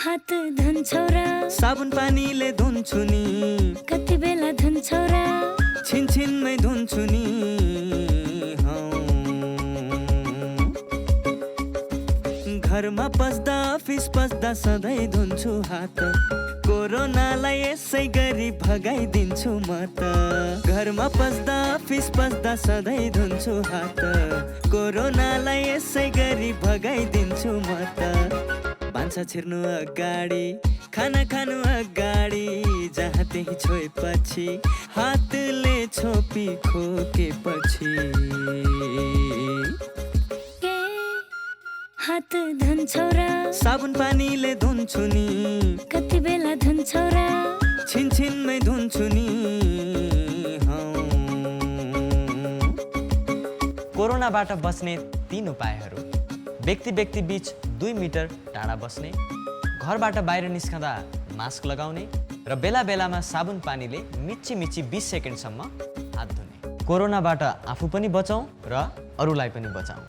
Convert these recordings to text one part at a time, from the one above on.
हात धुन्छौ र साबुन पानीले धुन्छु नि, कति बेला धुन्छौ र छिनछिनमै धुन्छु नि। घरमा पस्दा अफिस पस्दा सधैँ धुन्छु हात, कोरोनालाई यसै गरी भगाइदिन्छु म त। घरमा पस्दा अफिस पस्दा सधैँ धुन्छु हात, कोरोनालाई यसै गरी भगाइदिन्छु म त। भान्सा छिर्नु अगाडि, खाना खानु अगाडि, जहाँ त्यही छोएपछि हातले छोपी खोकेपछि। हात धुन्छौ र साबुन पानीले धुन्छु नि, कति बेला धुन्छौ र छिनछिनमै धुन्छु नि। कोरोनाबाट बच्ने 3 उपायहरू। व्यक्ति व्यक्ति बीच 2 मिटर टाढा बस्ने, घरबाट बाहिर निस्कँदा मास्क लगाउने र बेला बेलामा साबुन पानीले मिच्ची 20 सेकेन्डसम्म हात धुने। कोरोनाबाट आफू पनि बचौँ र अरूलाई पनि बचाउँ।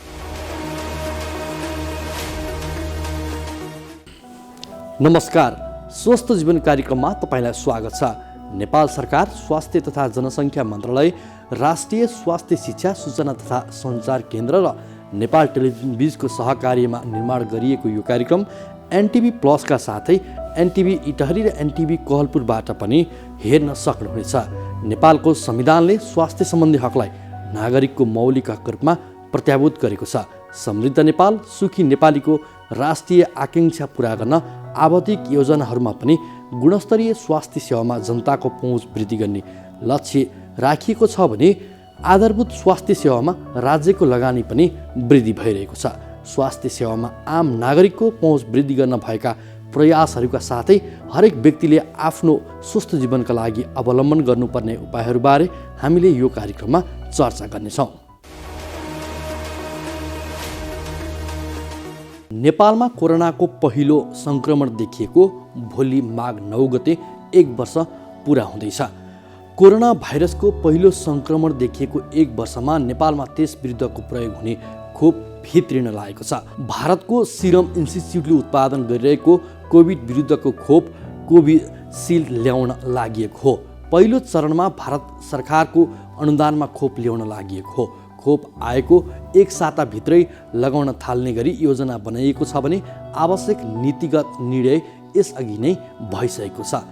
नमस्कार, स्वस्थ जीवन कार्यक्रममा तपाईँलाई स्वागत छ। नेपाल सरकार स्वास्थ्य तथा जनसङ्ख्या मन्त्रालय, राष्ट्रिय स्वास्थ्य शिक्षा सूचना तथा सञ्चार केन्द्र र नेपाल टेलिभिजन बीचको सहकार्यमा निर्माण गरिएको यो कार्यक्रम एनटिभी प्लसका साथै एनटिभी इटहरी र एनटिभी कोहलपुरबाट पनि हेर्न सक्नुहुनेछ। नेपालको संविधानले स्वास्थ्य सम्बन्धी हकलाई नागरिकको मौलिक हकको रूपमा प्रत्याभूत गरेको छ। समृद्ध नेपाल, सुखी नेपालीको राष्ट्रिय आकांक्षा पूरा गर्न आवधिक योजनाहरूमा पनि गुणस्तरीय स्वास्थ्य सेवामा जनताको पहुँच वृद्धि गर्ने लक्ष्य राखिएको छ भने आधारभूत स्वास्थ्य सेवामा राज्यको लगानी पनि वृद्धि भइरहेको छ। स्वास्थ्य सेवामा आम नागरिकको पहुँच वृद्धि गर्न भएका प्रयासहरूका साथै हरेक व्यक्तिले आफ्नो स्वस्थ जीवनका लागि अवलम्बन गर्नुपर्ने उपायहरूबारे हामीले यो कार्यक्रममा चर्चा गर्नेछौँ। नेपालमा कोरोनाको पहिलो सङ्क्रमण देखिएको भोलि माघ 9 गते 1 वर्ष पुरा हुँदैछ। कोरोना भाइरसको पहिलो सङ्क्रमण देखिएको 1 वर्षमा नेपालमा त्यस विरुद्धको प्रयोग हुने खोप भित्रिन लागेको छ। भारतको सिरम इन्स्टिच्युटले उत्पादन गरिरहेको कोभिड विरुद्धको खोप कोभिसिल्ड ल्याउन लागि हो। पहिलो चरणमा भारत सरकारको अनुदानमा खोप ल्याउन लागि हो। खोप आएको 1 साताभित्रै लगाउन थाल्ने गरी योजना बनाइएको छ भने आवश्यक नीतिगत निर्णय यसअघि नै भइसकेको छ।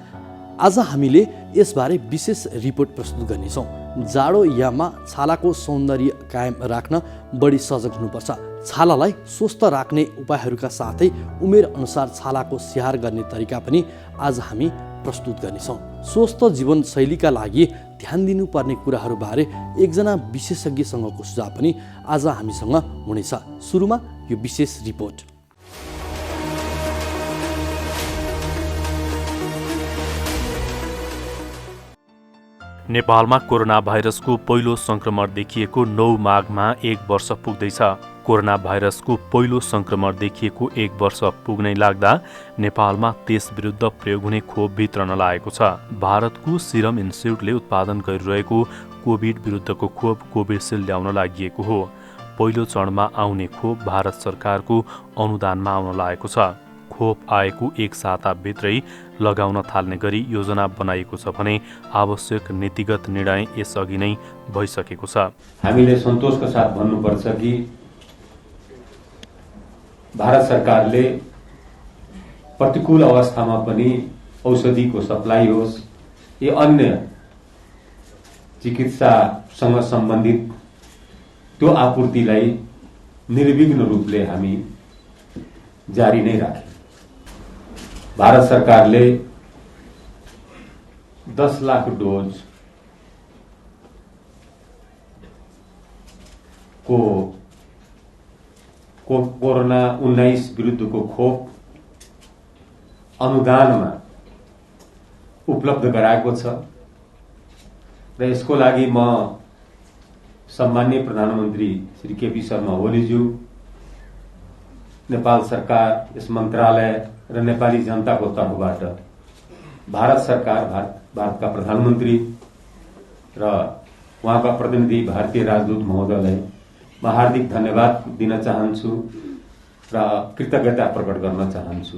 आज हामीले यसबारे विशेष रिपोर्ट प्रस्तुत गर्नेछौँ। जाडो याममा छालाको सौन्दर्य कायम राख्न बढी सजग हुनुपर्छ। छालालाई स्वस्थ राख्ने उपायहरूका साथै उमेर अनुसार छालाको स्याहार गर्ने तरिका पनि आज हामी प्रस्तुत गर्नेछौँ। स्वस्थ जीवनशैलीका लागि ध्यान दिनुपर्ने कुराहरूबारे एकजना विशेषज्ञसँगको सुझाव पनि आज हामीसँग हुनेछ। सुरुमा यो विशेष रिपोर्ट। नेपालमा कोरोना भाइरसको पहिलो सङ्क्रमण देखिएको 9 माघमा 1 वर्ष पुग्दैछ। कोरोना भाइरसको पहिलो सङ्क्रमण देखिएको 1 वर्ष पुग्नै लाग्दा नेपालमा त्यस विरुद्ध प्रयोग हुने खोप वितरण लागेको छ। भारतको सिरम इन्स्टिच्युटले उत्पादन गरिरहेको कोभिड विरुद्धको खोप कोभिसिल्ड ल्याउन लागि हो। पहिलो चरणमा आउने खोप भारत सरकारको अनुदानमा आउन लागेको छ। खोप आएको 1 साताभित्रै लगाउन थाल्ने गरी योजना बनाइएको छ भने आवश्यक नीतिगत निर्णय यसअघि नै भइसकेको छ। हामीले सन्तोषका साथ भन्नुपर्छ कि भारत सरकारले प्रतिकूल अवस्थामा पनि औषधिको सप्लाई होस् या अन्य चिकित्सासँग सम्बन्धित त्यो आपूर्तिलाई निर्विघ्न रूपले हामी जारी नै राख्यौं। भारत सरकारले 10 लाख डोज को कोरोना 19 विरुद्धको खोप अनुदानमा उपलब्ध गराएको छ र यसको लागि म सम्माननीय प्रधानमन्त्री श्री केपी शर्मा ओलीज्यू, नेपाल सरकार, यस मन्त्रालय र नेपाली जनताको तर्फबाट भारत सरकार, भारतका प्रधानमन्त्री र उहाँका प्रतिनिधि भारतीय राजदूत महोदयलाई म हार्दिक धन्यवाद दिन चाहन्छु र कृतज्ञता प्रकट गर्न चाहन्छु।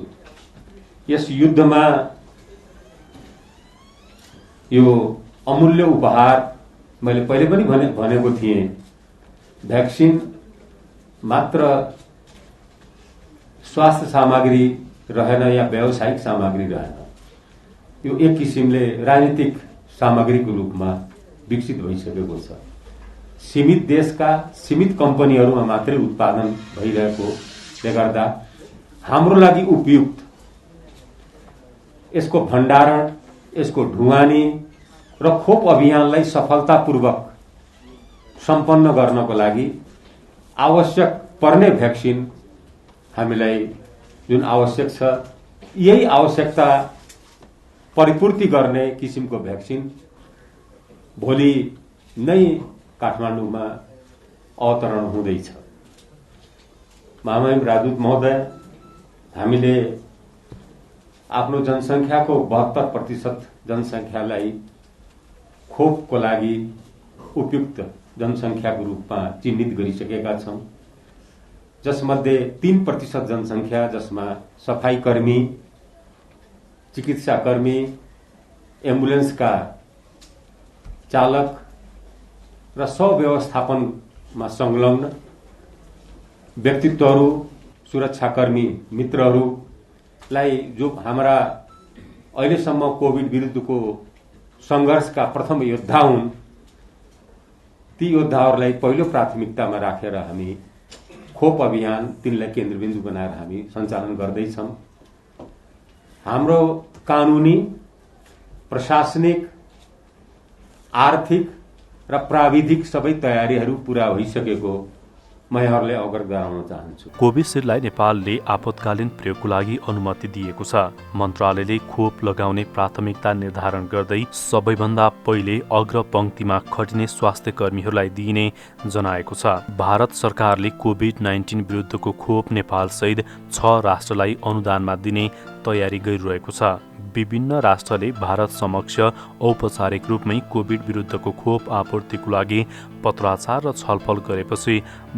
यस युद्धमा यो अमूल्य उपहार मैले पहिले पनि भनेको थिएँ, भ्याक्सिन मात्र स्वास्थ्य सामग्री रहेन या व्यावसायिक सामग्री रहेन, यो एक किसिमले राजनीतिक सामग्रीको रूपमा विकसित भइसकेको छ। सीमित देशका सीमित कम्पनीहरूमा मात्रै उत्पादन भइरहेकोले गर्दा हाम्रो लागि उपयुक्त यसको भण्डारण, यसको ढुवानी र खोप अभियानलाई सफलतापूर्वक सम्पन्न गर्नको लागि आवश्यक पर्ने भ्याक्सिन हामीलाई जुन आवश्यक छ, यही आवश्यकता परिपूर्ति गर्ने किसिमको भ्याक्सिन भोलि नै काठमाडौँमा अवतरण हुँदैछ। महामहिम राजदूत महोदय, हामीले आफ्नो जनसङ्ख्याको 72% जनसङ्ख्यालाई खोपको लागि उपयुक्त जनसङ्ख्याको रूपमा चिन्हित गरिसकेका छौं, जसमध्ये 3% जनसङ्ख्या जसमा सफाई कर्मी, चिकित्सा कर्मी, एम्बुलेन्सका चालक र व्यवस्थापनमा संलग्न व्यक्तित्वहरू, सुरक्षाकर्मी मित्रहरूलाई जो हाम्रा अहिलेसम्म कोभिड विरुद्धको संघर्षका प्रथम योद्धा हुन्, ती योद्धाहरूलाई पहिलो प्राथमिकतामा राखेर हामी खोप अभियान तिनलाई केन्द्रबिन्दु बनाएर हामी सञ्चालन गर्दैछौं। हाम्रो कानूनी, प्रशासनिक, आर्थिक र प्राविधिक सबै तयारीहरू पूरा भइसकेको म यहाँहरूलाई अवगत गराउन चाहन्छु। कोभिसिल्डलाई नेपालले आपतकालीन प्रयोगको लागि अनुमति दिएको छ। मन्त्रालयले खोप लगाउने प्राथमिकता निर्धारण गर्दै सबैभन्दा पहिले अग्रपंक्तिमा खटिने स्वास्थ्य कर्मीहरूलाई दिइने जनाएको छ। भारत सरकारले कोभिड-19 विरुद्धको खोप नेपाल सहित 6 राष्ट्रलाई अनुदानमा दिने तयारी गरिरहेको छ। विभिन्न राष्ट्रले भारत समक्ष औपचारिक रूपमै कोभिड विरुद्धको खोप आपूर्तिको लागि पत्राचार र छलफल गरेपछि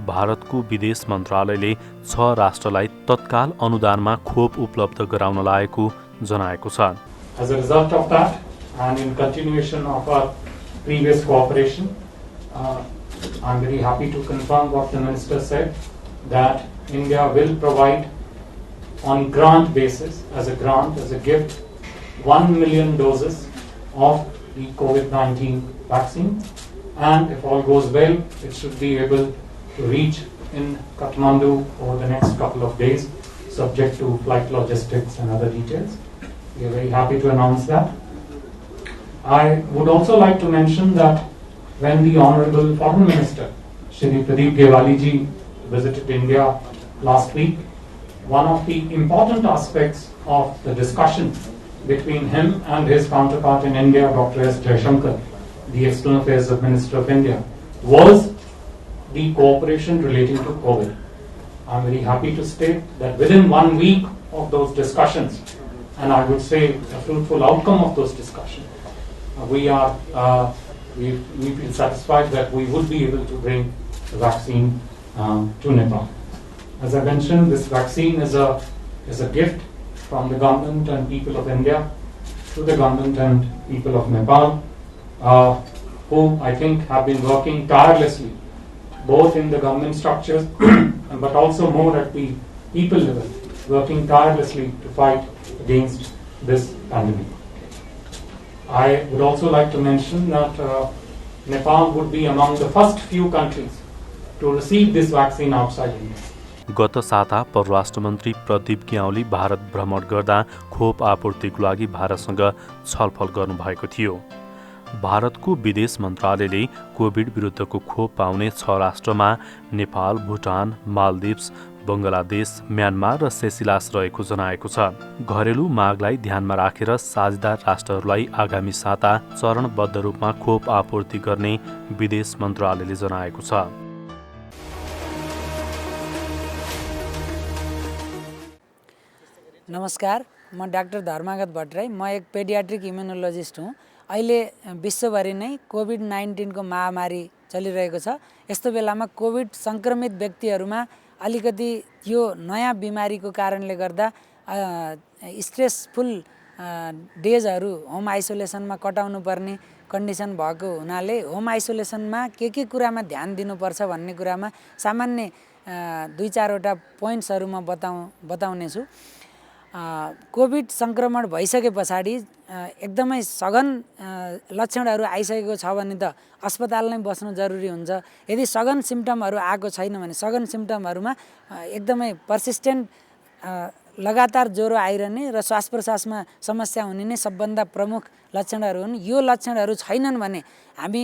भारतको विदेश मन्त्रालयले 6 राष्ट्रलाई तत्काल अनुदानमा खोप उपलब्ध गराउन लागेको जनाएको छ। As a result of that, and in continuation of our previous cooperation, I'm very happy to confirm what the Minister said, that India will provide on grant basis, as a gift, 1 million doses of the COVID-19 vaccine, and if all goes well, it should be able to reach in Kathmandu over the next couple of days, subject to flight logistics and other details. We are very happy to announce that. I would also like to mention that when the Honorable Foreign Minister, Shri Pradeep Gewali ji, visited India last week, one of the important aspects of the discussion between him and his counterpart in India, Dr. S. Jaishankar, the External Affairs Minister of India, was the cooperation relating to COVID. I am very happy to state that within 1 week of those discussions, and I would say a fruitful outcome of those discussions, we feel satisfied that we would be able to bring the vaccine to Nepal. As I mentioned, this vaccine is a gift from the government and people of India to the government and people of Nepal, who I think have been working tirelessly, both in the government structures but also more at the people level, working tirelessly to fight against this pandemic. I would also like to mention that Nepal would be among the first few countries to receive this vaccine outside India. गत साता परराष्ट्र मन्त्री प्रदीप ग्यावाली भारत भ्रमण गर्दा खोप आपूर्तिको लागि भारतसँग छलफल गर्नुभएको थियो। भारतको विदेश मन्त्रालयले कोभिड विरुद्धको खोप पाउने 6 राष्ट्रमा नेपाल, भुटान, मालदिप्स, बङ्गलादेश, म्यानमार र सेसिलास रहेको जनाएको छ। घरेलु मागलाई ध्यानमा राखेर साझेदार राष्ट्रहरूलाई आगामी साता चरणबद्ध रूपमा खोप आपूर्ति गर्ने विदेश मन्त्रालयले जनाएको छ। नमस्कार, म डाक्टर धर्मागत भट्टराई। म एक पेडियाट्रिक इम्युनोलोजिस्ट हुँ। अहिले विश्वभरि नै कोभिड-19 को महामारी चलिरहेको छ। यस्तो बेलामा कोभिड संक्रमित व्यक्तिहरूमा अलिकति यो नयाँ बिमारीको कारणले गर्दा स्ट्रेसफुल डेजहरू होम आइसोलेसनमा कटाउनु पर्ने कन्डिसन भएको हुनाले होम आइसोलेसनमा के कुरामा ध्यान दिनुपर्छ भन्ने कुरामा सामान्य 2-4वटा पोइन्ट्सहरू म बताउने छु। कोभिड सङ्क्रमण भइसके पछाडि एकदमै सघन लक्षणहरू आइसकेको छ भने त अस्पताल नै बस्नु जरुरी हुन्छ। यदि सघन सिम्टमहरू आएको छैन भने सघन सिम्टमहरूमा एकदमै पर्सिस्टेन्ट लगातार ज्वरो आइरहने र श्वास प्रश्वासमा समस्या हुने नै सबभन्दा प्रमुख लक्षणहरू हुन्। यो लक्षणहरू छैनन् भने हामी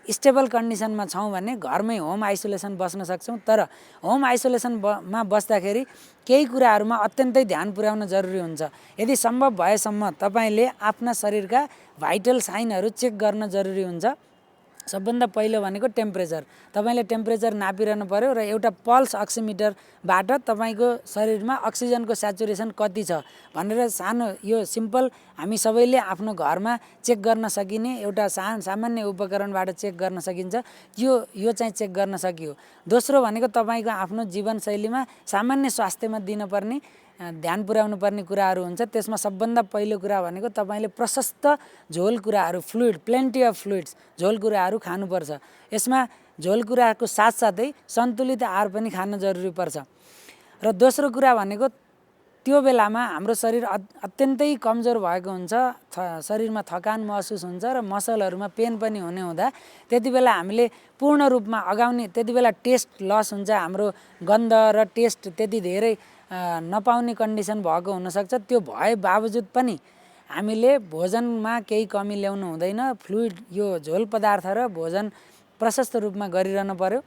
स्टेबल कन्डिसनमा छौँ भने घरमै होम आइसोलेसन बस्न सक्छौँ। तर होम आइसोलेसनमा बस्दाखेरि केही कुराहरूमा अत्यन्तै ध्यान पुर्याउन जरुरी हुन्छ। यदि सम्भव भएसम्म तपाईँले आफ्ना शरीरका भाइटल साइनहरू चेक गर्न जरुरी हुन्छ। सबभन्दा पहिलो भनेको टेम्परेचर। तपाईँले टेम्परेचर नापिरहनु पर्यो र एउटा पल्स अक्सिमिटरबाट तपाईँको शरीरमा अक्सिजनको स्याचुरेसन कति छ भनेर सानो यो सिम्पल हामी सबैले आफ्नो घरमा चेक गर्न सकिने एउटा सामान्य उपकरणबाट चेक गर्न सकिन्छ। यो चाहिँ चेक गर्न सकियो। दोस्रो भनेको तपाईँको आफ्नो जीवनशैलीमा सामान्य स्वास्थ्यमा दिनुपर्ने ध्यान पुर्याउनु पर्ने कुराहरू हुन्छ। त्यसमा सबभन्दा पहिलो कुरा भनेको तपाईँले प्रशस्त झोल कुराहरू प्लेन्टी अफ फ्लुइड्स झोल कुराहरू खानुपर्छ। यसमा झोल कुराको साथसाथै सन्तुलित आहार पनि खान जरुरी पर्छ। र दोस्रो कुरा भनेको त्यो बेलामा हाम्रो शरीर अत्यन्तै कमजोर भएको हुन्छ, शरीरमा थकान महसुस हुन्छ र मसलहरूमा पेन पनि हुने हुँदा त्यति बेला हामीले पूर्ण रूपमा अगाउने त्यति बेला टेस्ट लस हुन्छ। हाम्रो गन्ध र टेस्ट त्यति धेरै नपाउने कन्डिसन भएको हुनसक्छ। त्यो भए बावजुद पनि हामीले भोजनमा केही कमी ल्याउनु हुँदैन। फ्लुइड यो झोल पदार्थ र भोजन प्रशस्त रूपमा गरिरहनु पर्यो।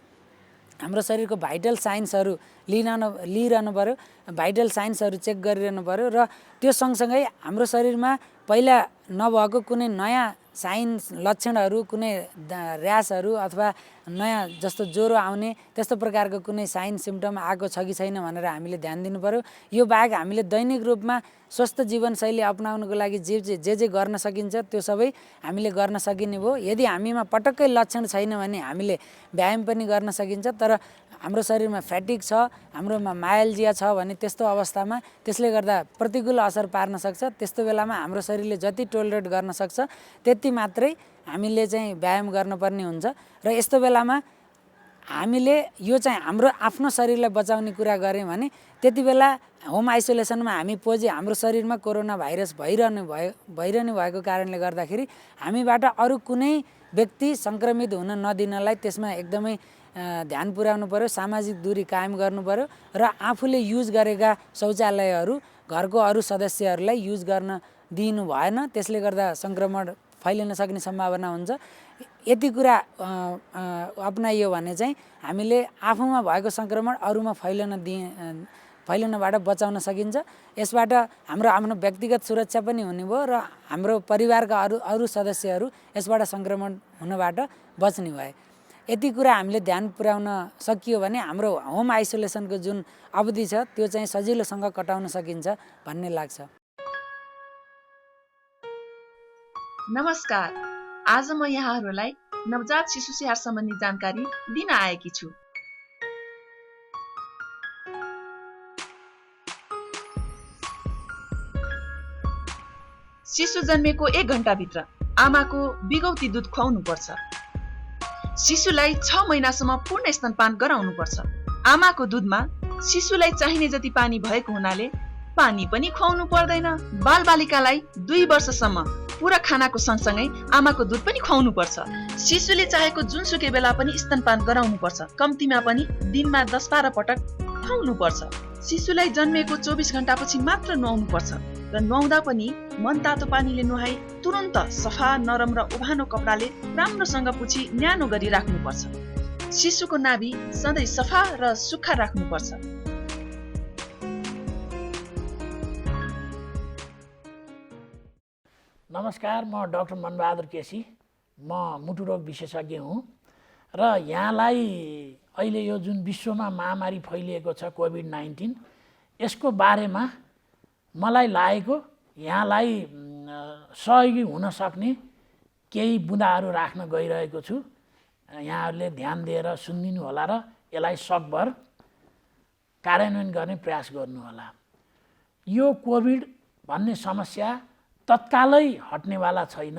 हाम्रो शरीरको भाइटल साइन्सहरू लिइरहनु पर्यो। भाइटल साइन्सहरू चेक गरिरहनु पर्यो र त्यो सँगसँगै हाम्रो शरीरमा पहिला नभएको कुनै नयाँ साइन्स लक्षणहरू कुनै र्यासहरू अथवा नयाँ जस्तो ज्वरो आउने त्यस्तो प्रकारको कुनै साइन सिम्टम आएको छ कि छैन भनेर हामीले ध्यान दिनु पर्यो। यो बाहेक हामीले दैनिक रूपमा स्वस्थ जीवनशैली अपनाउनुको लागि जे गर्न सकिन्छ त्यो सबै हामीले गर्न सकिने भयो। यदि हामीमा पटक्कै लक्षण छैन भने हामीले व्यायाम पनि गर्न सकिन्छ। तर हाम्रो शरीरमा फ्याटिक छ, हाम्रोमा मायल्जिया छ भने त्यस्तो अवस्थामा त्यसले गर्दा प्रतिकूल असर पार्न सक्छ। त्यस्तो बेलामा हाम्रो शरीरले जति टोलरेट गर्न सक्छ त्यति मात्रै हामीले चाहिँ व्यायाम गर्नुपर्ने हुन्छ। र यस्तो बेलामा हामीले यो चाहिँ हाम्रो आफ्नो शरीरलाई बचाउने कुरा गऱ्यौँ भने त्यति बेला होम आइसोलेसनमा हामी हाम्रो शरीरमा कोरोना भाइरस भइरहने भएको कारणले गर्दाखेरि हामीबाट अरू कुनै व्यक्ति सङ्क्रमित हुन नदिनलाई त्यसमा एकदमै ध्यान पुर्याउनु पर्यो। सामाजिक दूरी कायम गर्नु पर्यो र आफूले युज गरेका शौचालयहरू घरको अरू सदस्यहरूलाई युज गर्न दिनु भएन। त्यसले गर्दा सङ्क्रमण फैलिन सक्ने सम्भावना हुन्छ। यति कुरा अपनाइयो भने चाहिँ हामीले आफूमा भएको सङ्क्रमण अरूमा फैलिनबाट बचाउन सकिन्छ। यसबाट आफ्नो व्यक्तिगत सुरक्षा पनि हुने भयो र हाम्रो परिवारका अरू सदस्यहरू यसबाट सङ्क्रमण हुनबाट बच्ने भए। यति कुरा हामीले ध्यान पुर्याउन सकियो भने हाम्रो होम आइसोलेसनको जुन अवधि छ त्यो चाहिँ सजिलोसँग कटाउन सकिन्छ भन्ने लाग्छ। नमस्कार, आज म यहाँहरूलाई नवजात शिशु स्याहार सम्बन्धी जानकारी दिन आएकी छु। शिशु जन्मेको 1 घण्टाभित्र आमाको बिगौती दुध खुवाउनु पर्छ। शिशुलाई 6 महिनासम्म पूर्ण स्तनपान गराउनुपर्छ। आमाको दुधमा शिशुलाई चाहिने जति पानी भएको हुनाले पानी पनि खुवाउनु पर्दैन। बालबालिकालाई 2 वर्षसम्म पूरा खानाको सँगसँगै आमाको दुध पनि खुवाउनु पर्छ। शिशुले चाहेको जुनसुकै बेला पनि स्तनपान गराउनु पर्छ। कम्तीमा पनि दिनमा 10-12 पटक खुवाउनु पर्छ। शिशुलाई जन्मेको 24 घण्टापछि मात्र नुहाउनु पर्छ र नुहाउँदा पनि मनतातो पानीले नुहाई तुरन्त सफा, नरम र उभानो कपडाले राम्रोसँग पुछी न्यानो गरी राख्नुपर्छ। शिशुको नाभि सधैँ सफा र सुक्खा राख्नुपर्छ। नमस्कार, म डाक्टर मनबहादुर केसी, म मुटु रोग विशेषज्ञ हुँ र यहाँलाई अहिले यो जुन विश्वमा महामारी फैलिएको छ कोभिड-19 यसको बारेमा मलाई लागेको यहाँलाई सहयोगी हुन सक्ने केही बुँदाहरू राख्न गइरहेको छु। यहाँहरूले ध्यान दिएर सुनिदिनु होला र यसलाई सकभर कार्यान्वयन गर्ने प्रयास गर्नु होला। यो कोभिड भन्ने समस्या तत्कालै हट्नेवाला छैन।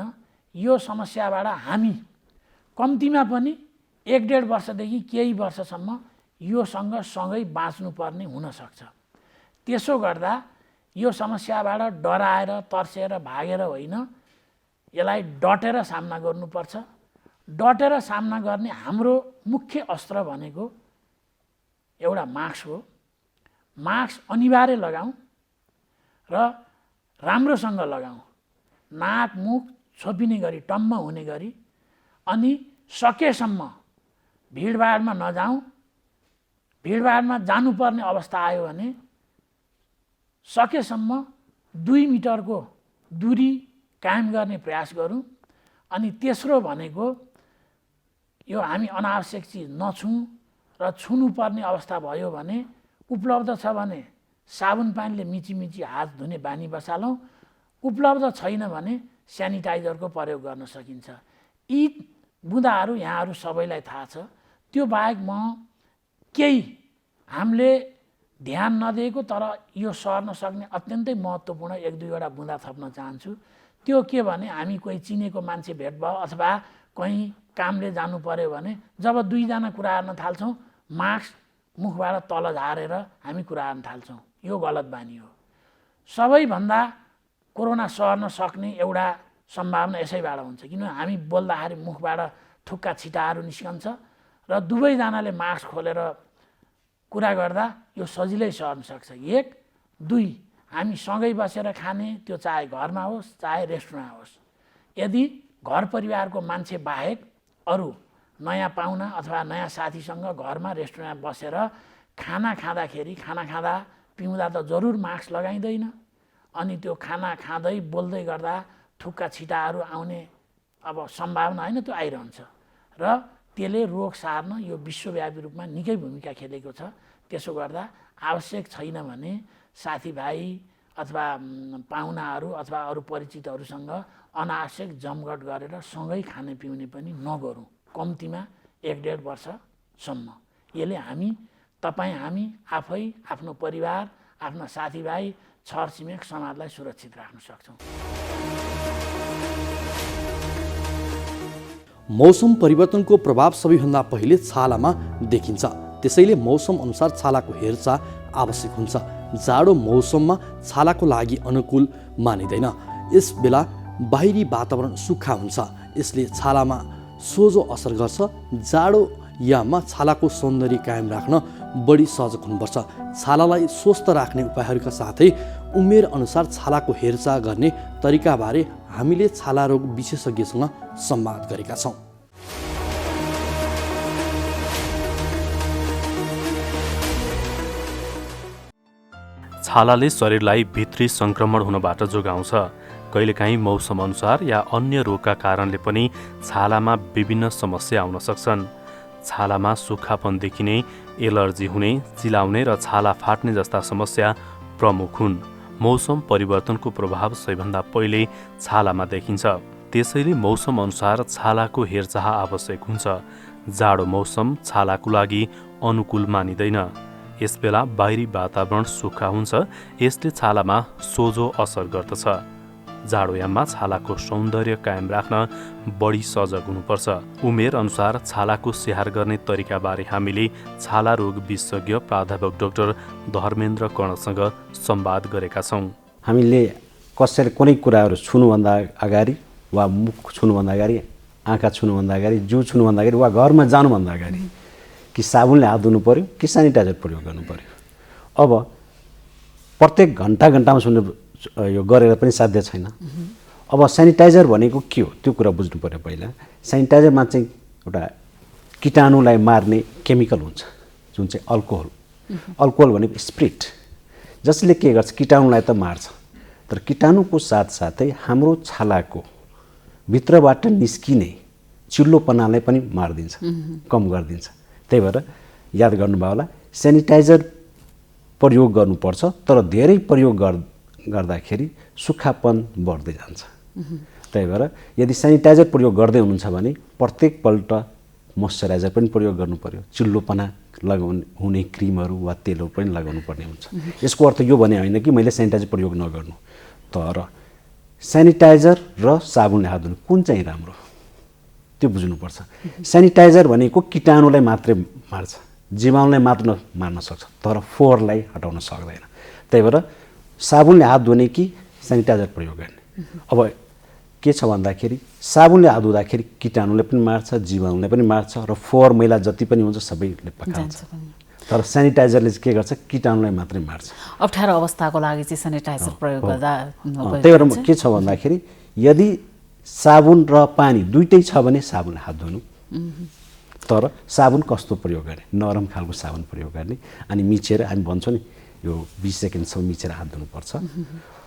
यो समस्याबाट हामी कम्तीमा पनि 1-1.5 वर्षदेखि केही वर्षसम्म योसँग सँगै बाँच्नुपर्ने हुनसक्छ। त्यसो गर्दा यो समस्याबाट डराएर तर्सेर भागेर होइन, यसलाई डटेर सामना गर्नुपर्छ। डटेर सामना गर्ने हाम्रो मुख्य अस्त्र भनेको एउटा मास्क हो। मास्क अनिवार्य लगाऊँ र राम्रोसँग लगाऊँ, नाक मुख छोपिने गरी टम्म हुने गरी, अनि सकेसम्म भिडभाडमा नजाउँ। भिडभाडमा जानुपर्ने अवस्था आयो भने सकेसम्म 2 मिटरको दूरी कायम गर्ने प्रयास गरौँ। अनि तेस्रो भनेको यो हामी अनावश्यक चिज नछुँ र छुनुपर्ने अवस्था भयो भने उपलब्ध छ भने साबुन पानीले मिची हात धुने बानी बसालौँ। उपलब्ध छैन भने सेनिटाइजरको प्रयोग गर्न सकिन्छ। यी बुँदाहरू यहाँहरू सबैलाई थाहा छ। त्यो बाहेक म केही हामीले ध्यान नदिएको तर यो सर्न सक्ने अत्यन्तै महत्त्वपूर्ण 1-2 बुँदा थप्न चाहन्छु। त्यो के भने हामी कोही चिनेको मान्छे भेट भयो अथवा कहीँ कामले जानु पर्यो भने जब 2 जना कुरा गर्न थाल्छौँ, मास्क मुखबाट तल झारेर हामी कुरा गर्न थाल्छौँ। यो गलत बानी हो। सबैभन्दा कोरोना सर्न सक्ने एउटा सम्भावना यसैबाट हुन्छ, किनभने हामी बोल्दाखेरि मुखबाट थुक्का छिटाहरू निस्कन्छ र दुवैजनाले मास्क खोलेर कुरा गर्दा यो सजिलै सर्न सक्छ। 1, 2 हामी सँगै बसेर खाने, त्यो चाहे घरमा होस् चाहे रेस्टुरेन्टमा होस्। यदि घर परिवारको मान्छे बाहेक अरू नयाँ पाहुना अथवा नयाँ साथीसँग घरमा रेस्टुरेन्टमा बसेर खाना खाँदाखेरि खाना खाँदा पिउँदा त जरुर मास्क लगाइँदैन। अनि त्यो खाना खाँदै बोल्दै गर्दा थुक्का छिटाहरू आउने अब सम्भावना होइन, त्यो आइरहन्छ र त्यसले रोग सार्न यो विश्वव्यापी रूपमा निकै भूमिका खेलेको छ। त्यसो गर्दा आवश्यक छैन भने साथीभाइ अथवा पाहुनाहरू अथवा अरू परिचितहरूसँग अनावश्यक जमघट गरेर सँगै खाने पिउने पनि नगरौँ, कम्तीमा 1-1.5 वर्षसम्म। यसले हामी तपाईँ हामी आफै, आफ्नो परिवार, आफ्ना साथीभाइ, छरछिमेक, समाजलाई सुरक्षित राख्न सक्छौँ। मौसम परिवर्तनको प्रभाव सबैभन्दा पहिले छालामा देखिन्छ। त्यसैले मौसम अनुसार छालाको हेरचाह आवश्यक हुन्छ। जाडो मौसममा छालाको लागि अनुकूल मानिँदैन। यस बेला बाहिरी वातावरण सुक्खा हुन्छ, यसले छालामा सोझो असर गर्छ। जाडो याममा छालाको सौन्दर्य कायम राख्न बढी सजग हुनुपर्छ। छालालाई स्वस्थ राख्ने उपायहरूका साथै उमेर अनुसार छालाको हेरचाह गर्ने तरिकाबारे हामीले छाला रोग विशेषज्ञसँग संवाद गरेका छौँ। छालाले शरीरलाई भित्री सङ्क्रमण हुनबाट जोगाउँछ। कहिलेकाहीँ मौसम अनुसार या अन्य रोगका कारणले पनि छालामा विभिन्न समस्या आउन सक्छन्। छालामा सुक्खापन देखिने, एलर्जी हुने, चिलाउने र छाला फाट्ने जस्ता समस्या प्रमुख हुन्। मौसम परिवर्तनको प्रभाव सबैभन्दा पहिले छालामा देखिन्छ। त्यसैले मौसम अनुसार छालाको हेरचाह आवश्यक हुन्छ। जाडो मौसम छालाको लागि अनुकूल मानिँदैन। यसबेला बाहिरी वातावरण सुक्खा हुन्छ, यसले छालामा सोझो असर गर्दछ। जाडोयाममा छालाको सौन्दर्य कायम राख्न बढी सजग हुनुपर्छ। उमेर अनुसार छालाको स्याहार गर्ने तरिकाबारे हामीले छाला रोग विशेषज्ञ प्राध्यापक डाक्टर धर्मेन्द्र कर्णसँग संवाद गरेका छौँ। हामीले कसैले कुनै कुराहरू छुनुभन्दा अगाडि वा मुख छुनुभन्दा अगाडि, आँखा छुनुभन्दा अगाडि, जिउ छुनुभन्दा अगाडि वा घरमा जानुभन्दा अगाडि कि साबुनले हात धुनु पर्यो कि सेनिटाइजर प्रयोग गर्नु पर्यो। अब प्रत्येक घन्टामा छुने यो गरेर पनि साध्य छैन। अब सेनिटाइजर भनेको के हो त्यो कुरा बुझ्नु पर्यो। पहिला सेनिटाइजरमा चाहिँ एउटा कीटाणुलाई मार्ने केमिकल हुन्छ जुन चाहिँ अल्कोहल। अल्कोहल भनेको स्पिरिट, जसले के गर्छ कीटाणुलाई त मार्छ, तर कीटाणुको साथसाथै हाम्रो छालाको भित्रबाट निस्किने चिल्लोपनालाई पनि मारिदिन्छ, कम गरिदिन्छ। त्यही भएर याद गर्नुभयो होला, सेनिटाइजर प्रयोग गर्नुपर्छ, तर धेरै प्रयोग गर्दाखेरि सुक्खापन बढ्दै जान्छ। त्यही भएर यदि सेनिटाइजर प्रयोग गर्दै हुनुहुन्छ भने प्रत्येक पल्ट मोइस्चराइजर पनि प्रयोग गर्नु पर्यो, चिल्लोपना लगाउने हुने क्रिमहरू वा तेलहरू पनि लगाउनु पर्ने हुन्छ। यसको अर्थ यो भने होइन कि मैले सेनिटाइजर प्रयोग नगर्नु, तर सेनिटाइजर र साबुनले हात धुनु कुन चाहिँ राम्रो त्यो बुझ्नुपर्छ। सेनिटाइजर भनेको कीटाणुलाई मात्रै मार्छ, जीवाणुलाई मात्र मार्न सक्छ, तर फोहोरलाई हटाउन सक्दैन। त्यही भएर साबुनले हात धुने कि सेनिटाइजर प्रयोग गर्ने। अब के छ भन्दाखेरि साबुनले हात धुँदाखेरि कीटाणुले पनि मार्छ, जीवाणुले पनि मार्छ र फोहोर मैला जति पनि हुन्छ सबैले पकाउँछ। तर सेनिटाइजरले चाहिँ के गर्छ, कीटाणुलाई मात्रै मार्छ। अप्ठ्यारो अवस्थाको लागि चाहिँ सेनिटाइजर प्रयोग गर्दा त्यही भएर के छ भन्दाखेरि यदि साबुन र पानी दुइटै छ भने साबुनले हात धुनु, तर साबुन कस्तो प्रयोग गर्ने, नरम खालको साबुन प्रयोग गर्ने, अनि मिचेर हामी भन्छौँ नि यो 20 सेकेन्डसम्म मिचेर हात धुनुपर्छ।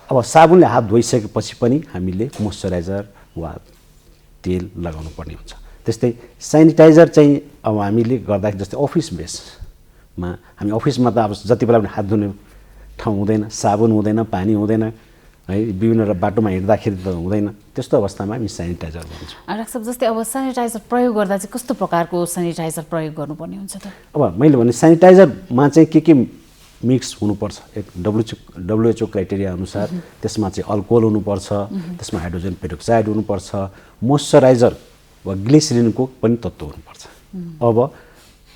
अब साबुनले हात धोइसकेपछि पनि हामीले मोइस्चराइजर वा तेल लगाउनु पर्ने हुन्छ। त्यस्तै सेनिटाइजर चाहिँ अब हामीले गर्दाखेरि जस्तै अफिस बेसमा हामी अफिसमा त अब जति बेला पनि हात धुने ठाउँ हुँदैन, साबुन हुँदैन, पानी हुँदैन है, विभिन्न बाटोमा हिँड्दाखेरि त हुँदैन, त्यस्तो अवस्थामा हामी सेनिटाइजर भन्छौँ। डाक्टर साहब जस्तै अब सेनिटाइजर प्रयोग गर्दा चाहिँ कस्तो प्रकारको सेनिटाइजर प्रयोग गर्नुपर्ने हुन्छ त? अब मैले भने सेनिटाइजरमा चाहिँ के मिक्स हुनुपर्छ, एक WHO क्राइटेरिया अनुसार त्यसमा चाहिँ अल्कोहल हुनुपर्छ, त्यसमा हाइड्रोजन पेरोक्साइड हुनुपर्छ, मोइस्चराइजर वा ग्लिसरिनको पनि तत्त्व हुनुपर्छ। अब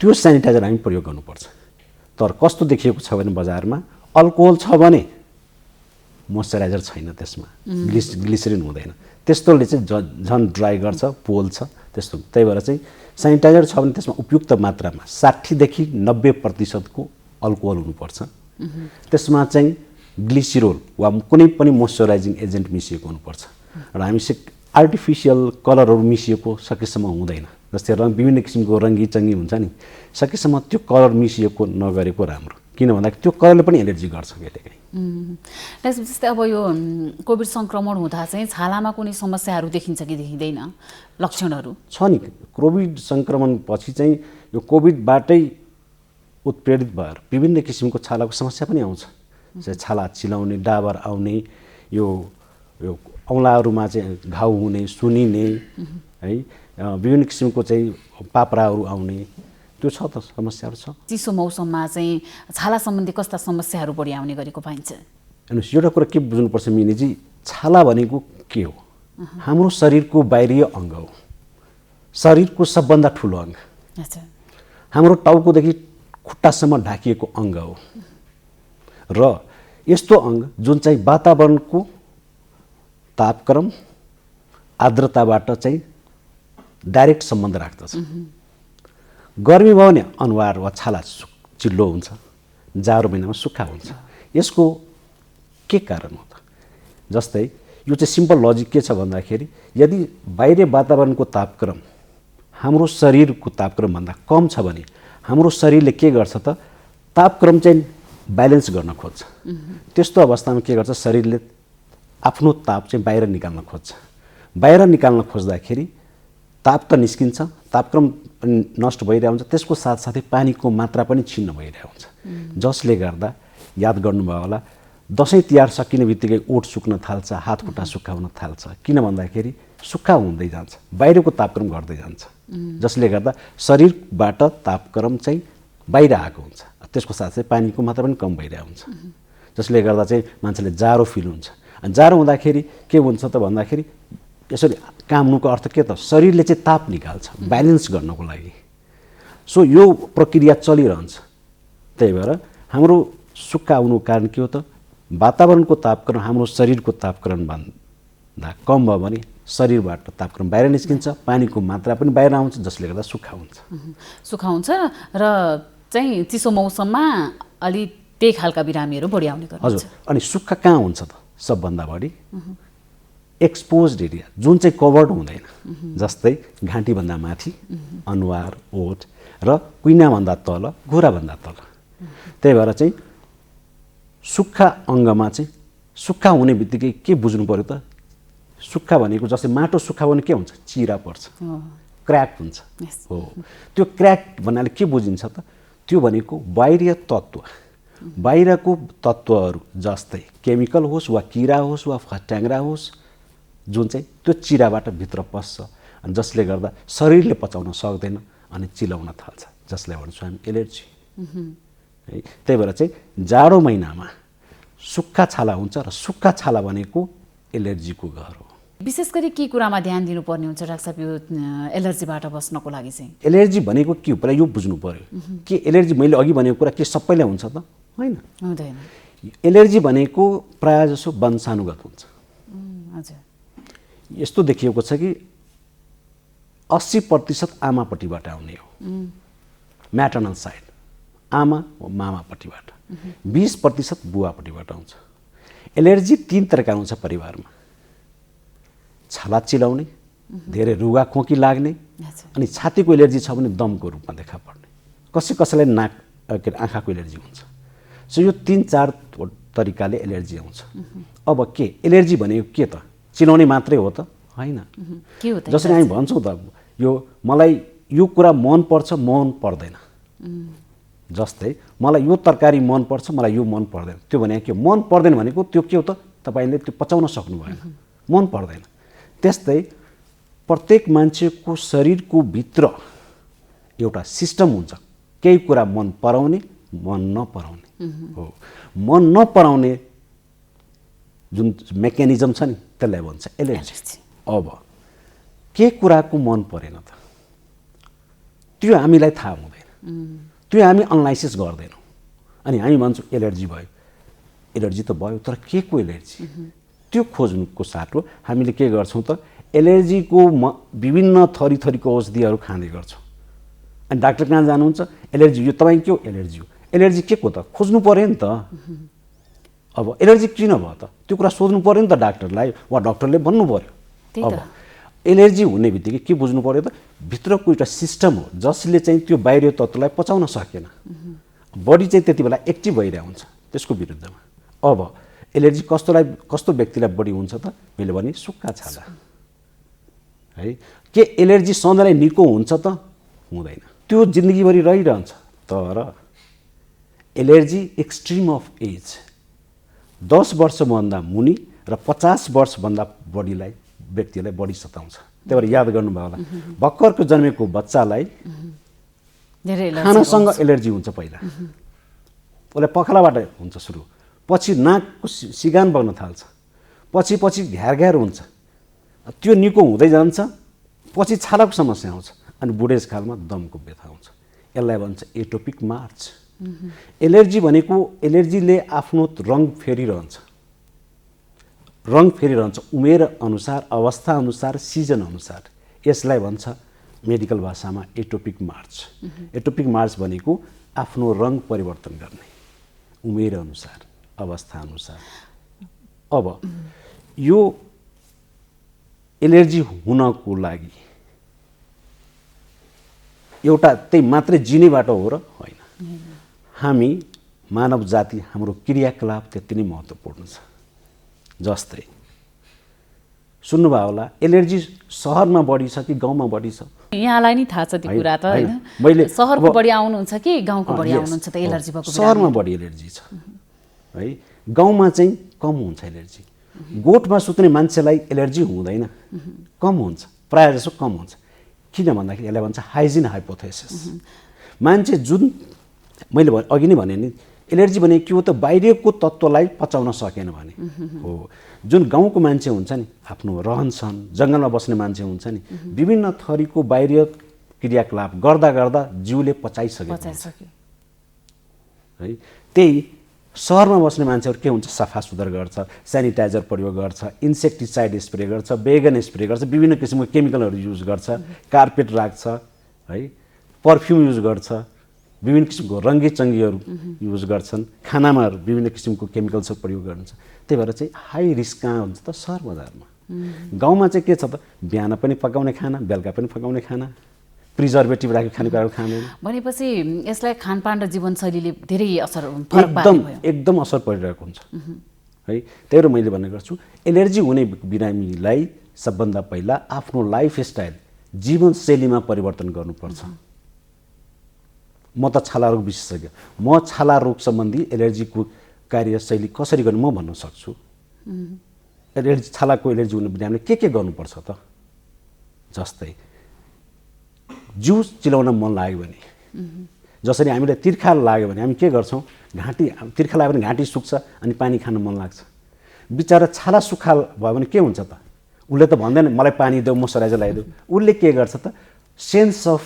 त्यो सेनिटाइजर हामी प्रयोग गर्नुपर्छ। तर कस्तो देखिएको छ भने बजारमा अल्कोहल छ भने मोइस्चराइजर छैन, त्यसमा ग्लिसरिन हुँदैन, त्यस्तोले चाहिँ झन् ड्राई गर्छ, पोल्छ त्यस्तो। त्यही भएर चाहिँ सेनिटाइजर छ भने त्यसमा उपयुक्त मात्रामा 60 देखि 90% अल्कोहल हुनुपर्छ। त्यसमा चाहिँ ग्लिसरोल वा कुनै पनि मोइस्चराइजिङ एजेन्ट मिसिएको हुनुपर्छ र हामी आर्टिफिसियल कलरहरू मिसिएको सकेसम्म हुँदैन। जस्तै विभिन्न किसिमको रङ्गी-चङ्गी हुन्छ नि, सकेसम्म त्यो कलर मिसिएको नगरेको राम्रो, किन भन्दाखेरि त्यो कलरले पनि एलर्जी गर्छ कहिलेकाहीँ। जस्तै अब यो कोभिड सङ्क्रमण हुँदा चाहिँ छालामा कुनै समस्याहरू देखिन्छ कि देखिँदैन, लक्षणहरू छ नि। कोभिड सङ्क्रमण पछि चाहिँ यो कोभिडबाटै उत्प्रेरित भएर विभिन्न किसिमको छालाको समस्या पनि आउँछ। जस्तै छाला चिलाउने, डाबर आउने, यो औँलाहरूमा चाहिँ घाउ हुने, सुनिने है, विभिन्न किसिमको चाहिँ पापराहरू आउने, त्यो छ त समस्याहरू छ। चिसो मौसममा चाहिँ छाला सम्बन्धी कस्ता समस्याहरू बढी आउने गरेको पाइन्छ? हेर्नुहोस्, एउटा कुरा के बुझ्नुपर्छ मिनीजी, छाला भनेको के हो? हाम्रो शरीरको बाहिरीय अङ्ग हो, शरीरको सबभन्दा ठुलो अङ्ग। हाम्रो टाउकोदेखि खुट्टासम्म ढाकिएको अङ्ग हो र यस्तो अङ्ग जुन चाहिँ वातावरणको तापक्रम आर्द्रताबाट चाहिँ डाइरेक्ट सम्बन्ध राख्दछ। गर्मी भयो भने अनुहार वा छाला चिल्लो हुन्छ, जाडो महिनामा सुक्खा हुन्छ। यसको के कारण हो त? जस्तै यो चाहिँ सिम्पल लजिक के छ भन्दाखेरि यदि बाहिरी वातावरणको तापक्रम हाम्रो शरीरको तापक्रमभन्दा कम छ भने हाम्रो शरीरले के गर्छ त, तापक्रम चाहिँ ब्यालेन्स गर्न खोज्छ। त्यस्तो अवस्थामा के गर्छ, शरीरले आफ्नो ताप चाहिँ बाहिर निकाल्न खोज्छ। बाहिर निकाल्न खोज्दाखेरि ताप त निस्किन्छ, तापक्रम नष्ट भइरहेको हुन्छ, त्यसको साथसाथै पानीको मात्रा पनि छिन्न भइरहेको हुन्छ, जसले गर्दा याद गर्नुभयो होला दसैँ तिहार सकिने बित्तिकै ओठ सुक्न थाल्छ, हात खुट्टा सुक्खा हुन थाल्छ। किन भन्दाखेरि सुक्खा हुँदै जान्छ, बाहिरको तापक्रम घट्दै जान्छ, जसले गर्दा शरीरबाट तापक्रम चाहिँ बाहिर आएको हुन्छ। त्यसको साथै पानीको मात्रा पनि कम भइरहेको हुन्छ, जसले गर्दा चाहिँ मान्छेले जाडो फिल हुन्छ। अनि जाडो हुँदाखेरि के हुन्छ त भन्दाखेरि यसरी काम्नुको अर्थ के त, शरीरले चाहिँ ताप निकाल्छ ब्यालेन्स गर्नको लागि। सो यो प्रक्रिया चलिरहन्छ। त्यही भएर हाम्रो सुक्खा हुनुको कारण के हो त, वातावरणको तापक्रम हाम्रो शरीरको तापक्रमभन्दा कम भयो भने शरीरबाट तापक्रम बाहिर निस्किन्छ, पानीको मात्रा पनि बाहिर आउँछ, जसले गर्दा सुक्खा हुन्छ। सुक्खा हुन्छ र चाहिँ चिसो मौसममा अलि त्यही खालका बिरामीहरू बढी आउने गर्छ। हजुर, अनि सुक्खा कहाँ हुन्छ त सबभन्दा बढी? एक्सपोज्ड एरिया जुन चाहिँ कभर्ड हुँदैन, जस्तै घाँटीभन्दा माथि, अनुहार, ओठ र कुइनाभन्दा तल, घुँडाभन्दा तल। त्यही भएर चाहिँ सुक्खा अङ्गमा चाहिँ सुक्खा हुने बित्तिकै के बुझ्नु पर्यो त, सुक्खा भनेको जस्तै माटो सुक्खा भने के हुन्छ, चिरा पर्छ, क्र्याक हुन्छ। हो, त्यो क्र्याक भन्नाले के बुझिन्छ त, त्यो भनेको बाहिरीय तत्त्व, बाहिरको तत्त्वहरू जस्तै केमिकल होस् वा किरा होस् वा फट्याङ्ग्रा होस्, जुन चाहिँ त्यो चिराबाट भित्र पस्छ, अनि जसले गर्दा शरीरले पचाउन सक्दैन अनि चिलाउन थाल्छ, जसलाई भन्छौँ हामी एलर्जी है। त्यही भएर चाहिँ जाडो महिनामा सुक्खा छाला हुन्छ र सुक्खा छाला भनेको एलर्जीको घर हो। विशेष गरी के कुरामा ध्यान दिनुपर्ने हुन्छ डाक्टर साहब यो एलर्जीबाट बस्नको लागि चाहिँ? एलर्जी भनेको के हो पहिला यो बुझ्नु पर्यो कि एलर्जी मैले अघि भनेको कुरा के सबैलाई हुन्छ त होइन, हुँदैन। एलर्जी भनेको प्रायः जसो वंशानुगत हुन्छ। हजुर, यस्तो देखिएको छ कि 80% आमापट्टिबाट आउने हो, म्याटर्नल साइड, आमा वा मामापट्टिबाट, 20% बुवापट्टिबाट आउँछ। एलर्जी 3 तरका हुन्छ परिवारमा, छाला चिलाउने, धेरै रुगा खोकी लाग्ने, अनि छातीको एलर्जी छ भने दमको रूपमा देखा पर्ने, कसैलाई नाक के अरे आँखाको एलर्जी हुन्छ। सो यो 3-4 तरिकाले एलर्जी आउँछ। अब के एलर्जी भनेको के त? चिलाउने मात्रै हो त होइन। जसरी हामी भन्छौँ त यो मलाई यो कुरा मन पर्छ मन पर्दैन, जस्तै मलाई यो तरकारी मन पर्छ मलाई यो मन पर्दैन, त्यो भनेको के मन पर्दैन भनेको त्यो के हो त? तपाईँले त्यो पचाउन सक्नु भएन, मन पर्दैन। त्यस्तै प्रत्येक मान्छेको शरीरको भित्र एउटा सिस्टम हुन्छ, केही कुरा मन पराउने मन नपराउने हो। मन नपराउने जुन मेकानिजम छ नि त्यसलाई भन्छ एलर्जी। अब के कुराको मन परेन त त्यो हामीलाई थाहा हुँदैन, त्यो हामी एनालाइसिस गर्दैनौँ, अनि हामी भन्छौँ एलर्जी भयो। एलर्जी त भयो तर के को एलर्जी त्यो खोज्नुको साटो हामीले के गर्छौँ त एलर्जीको विभिन्न थरीको औषधिहरू खाँदै गर्छौँ। अनि डाक्टर कहाँ जानुहुन्छ? एलर्जी यो तपाईँ के हो? एलर्जी हो। एलर्जी के को त खोज्नु पर्यो नि त। अब एलर्जी किन भयो त त्यो कुरा सोध्नु पर्यो नि त डाक्टरलाई, वा डक्टरले भन्नु पर्यो। अब एलर्जी हुने बित्तिकै के बुझ्नु पर्यो त भित्रको एउटा सिस्टम हो जसले चाहिँ त्यो बाहिरी तत्त्वलाई पचाउन सकेन, बडी चाहिँ त्यति बेला एक्टिभ भइरहेको हुन्छ त्यसको विरुद्धमा। अब एलर्जी कस्तो व्यक्तिलाई बढी हुन्छ त? मैले भने सुक्खा छाला है। के एलर्जी सधैँ निको हुन्छ त? हुँदैन, त्यो जिन्दगीभरि रहिरहन्छ। तर एलर्जी एक्सट्रिम अफ एज 10 वर्षभन्दा मुनि र 50 वर्षभन्दा बढीलाई व्यक्तिलाई बढी सताउँछ। त्यही भएर याद गर्नुभयो होला भर्खरको जन्मेको बच्चालाई खानासँग एलर्जी हुन्छ। पहिला उसलाई पखालाबाट हुन्छ सुरु, पछि नाकको सिगान बग्न थाल्छ, पछि घ्यार हुन्छ, त्यो निको हुँदै जान्छ, पछि छालाको समस्या आउँछ, अनि बुढेसकालमा दमको व्यथा आउँछ। यसलाई भन्छ एटोपिक मार्च। एलर्जी भनेको एलर्जीले आफ्नो रङ फेरिरहन्छ उमेर अनुसार, अवस्था अनुसार, सिजन अनुसार। यसलाई भन्छ मेडिकल भाषामा एटोपिक मार्च। एटोपिक मार्च भनेको आफ्नो रङ परिवर्तन गर्ने उमेर अनुसार, अवस्था अनुसार। अब यो एलर्जी हुनको लागि एउटा त्यही मात्रै जिनेबाट हो र होइन, हामी मानव जाति हाम्रो क्रियाकलाप त्यति नै महत्त्वपूर्ण छ। जस्तै सुन्नुभयो होला एलर्जी सहरमा बढी छ कि गाउँमा बढी छ? यहाँलाई नि थाहा छ त्यो कुरा त होइन? मैले सहरको बढी आउनुहुन्छ कि गाउँको बढी आउनुहुन्छ त एलर्जी भएको? सहरमा बढी एलर्जी छ है, गाउँमा चाहिँ कम हुन्छ एलर्जी। गोठमा सुत्ने मान्छेलाई एलर्जी हुँदैन, कम हुन्छ, प्रायः जसो कम हुन्छ। किन भन्दाखेरि यसलाई भन्छ हाइजिन हाइपोथेसिस। मान्छे जुन मैले अघि नै भने नि एलर्जी भने के हो त बाहिरको तत्त्वलाई पचाउन सकेन भने हो। जुन गाउँको मान्छे हुन्छ नि आफ्नो रहनसहन, जङ्गलमा बस्ने मान्छे हुन्छ नि, विभिन्न थरीको बाहिरी क्रियाकलाप गर्दा जिउले पचाइसक्यो है। त्यही सहरमा बस्ने मान्छेहरू के हुन्छ? सफा सुधार गर्छ, सेनिटाइजर प्रयोग गर्छ, इन्सेक्टिसाइड स्प्रे गर्छ, बेगन स्प्रे गर्छ, विभिन्न किसिमको केमिकलहरू युज गर्छ, कार्पेट राख्छ है, पर्फ्युम युज गर्छ, विभिन्न किसिमको रङ्गीचङ्गीहरू युज गर्छन्, खानामा विभिन्न किसिमको केमिकल्सहरू प्रयोग गर्नुहुन्छ। त्यही भएर चाहिँ हाई रिस्क कहाँ हुन्छ त? सहर बजारमा। गाउँमा चाहिँ के छ त बिहान पनि पकाउने खाना, बेलुका पनि पकाउने खाना, प्रिजर्भेटिभ राखेको खानेकुराहरू खाँदैन। भनेपछि यसलाई खानपान र जीवनशैलीले धेरै एकदम असर परिरहेको हुन्छ है। त्यही भएर मैले भन्ने गर्छु एलर्जी हुने बिरामीलाई सबभन्दा पहिला आफ्नो लाइफस्टाइल, जीवनशैलीमा परिवर्तन गर्नुपर्छ। म त छाला रोग विशेषज्ञ, म छाला रोग सम्बन्धी एलर्जीको कार्यशैली कसरी गर्ने म भन्न सक्छु। छालाको एलर्जी हुने बिरामीले के गर्नुपर्छ त? जस्तै जिउ चिलाउन मन लाग्यो भने जसरी हामीलाई तिर्खा लाग्यो भने हामी के गर्छौँ घाँटी तिर्खा लाग्यो भने घाँटी सुक्छ अनि पानी खान मन लाग्छ बिचरा छाला सुक्खा भयो भने के हुन्छ त उसले त भन्दैन मलाई पानी देऊ मोइस्चराइजर लगाइदेऊ उसले के गर्छ त सेन्स अफ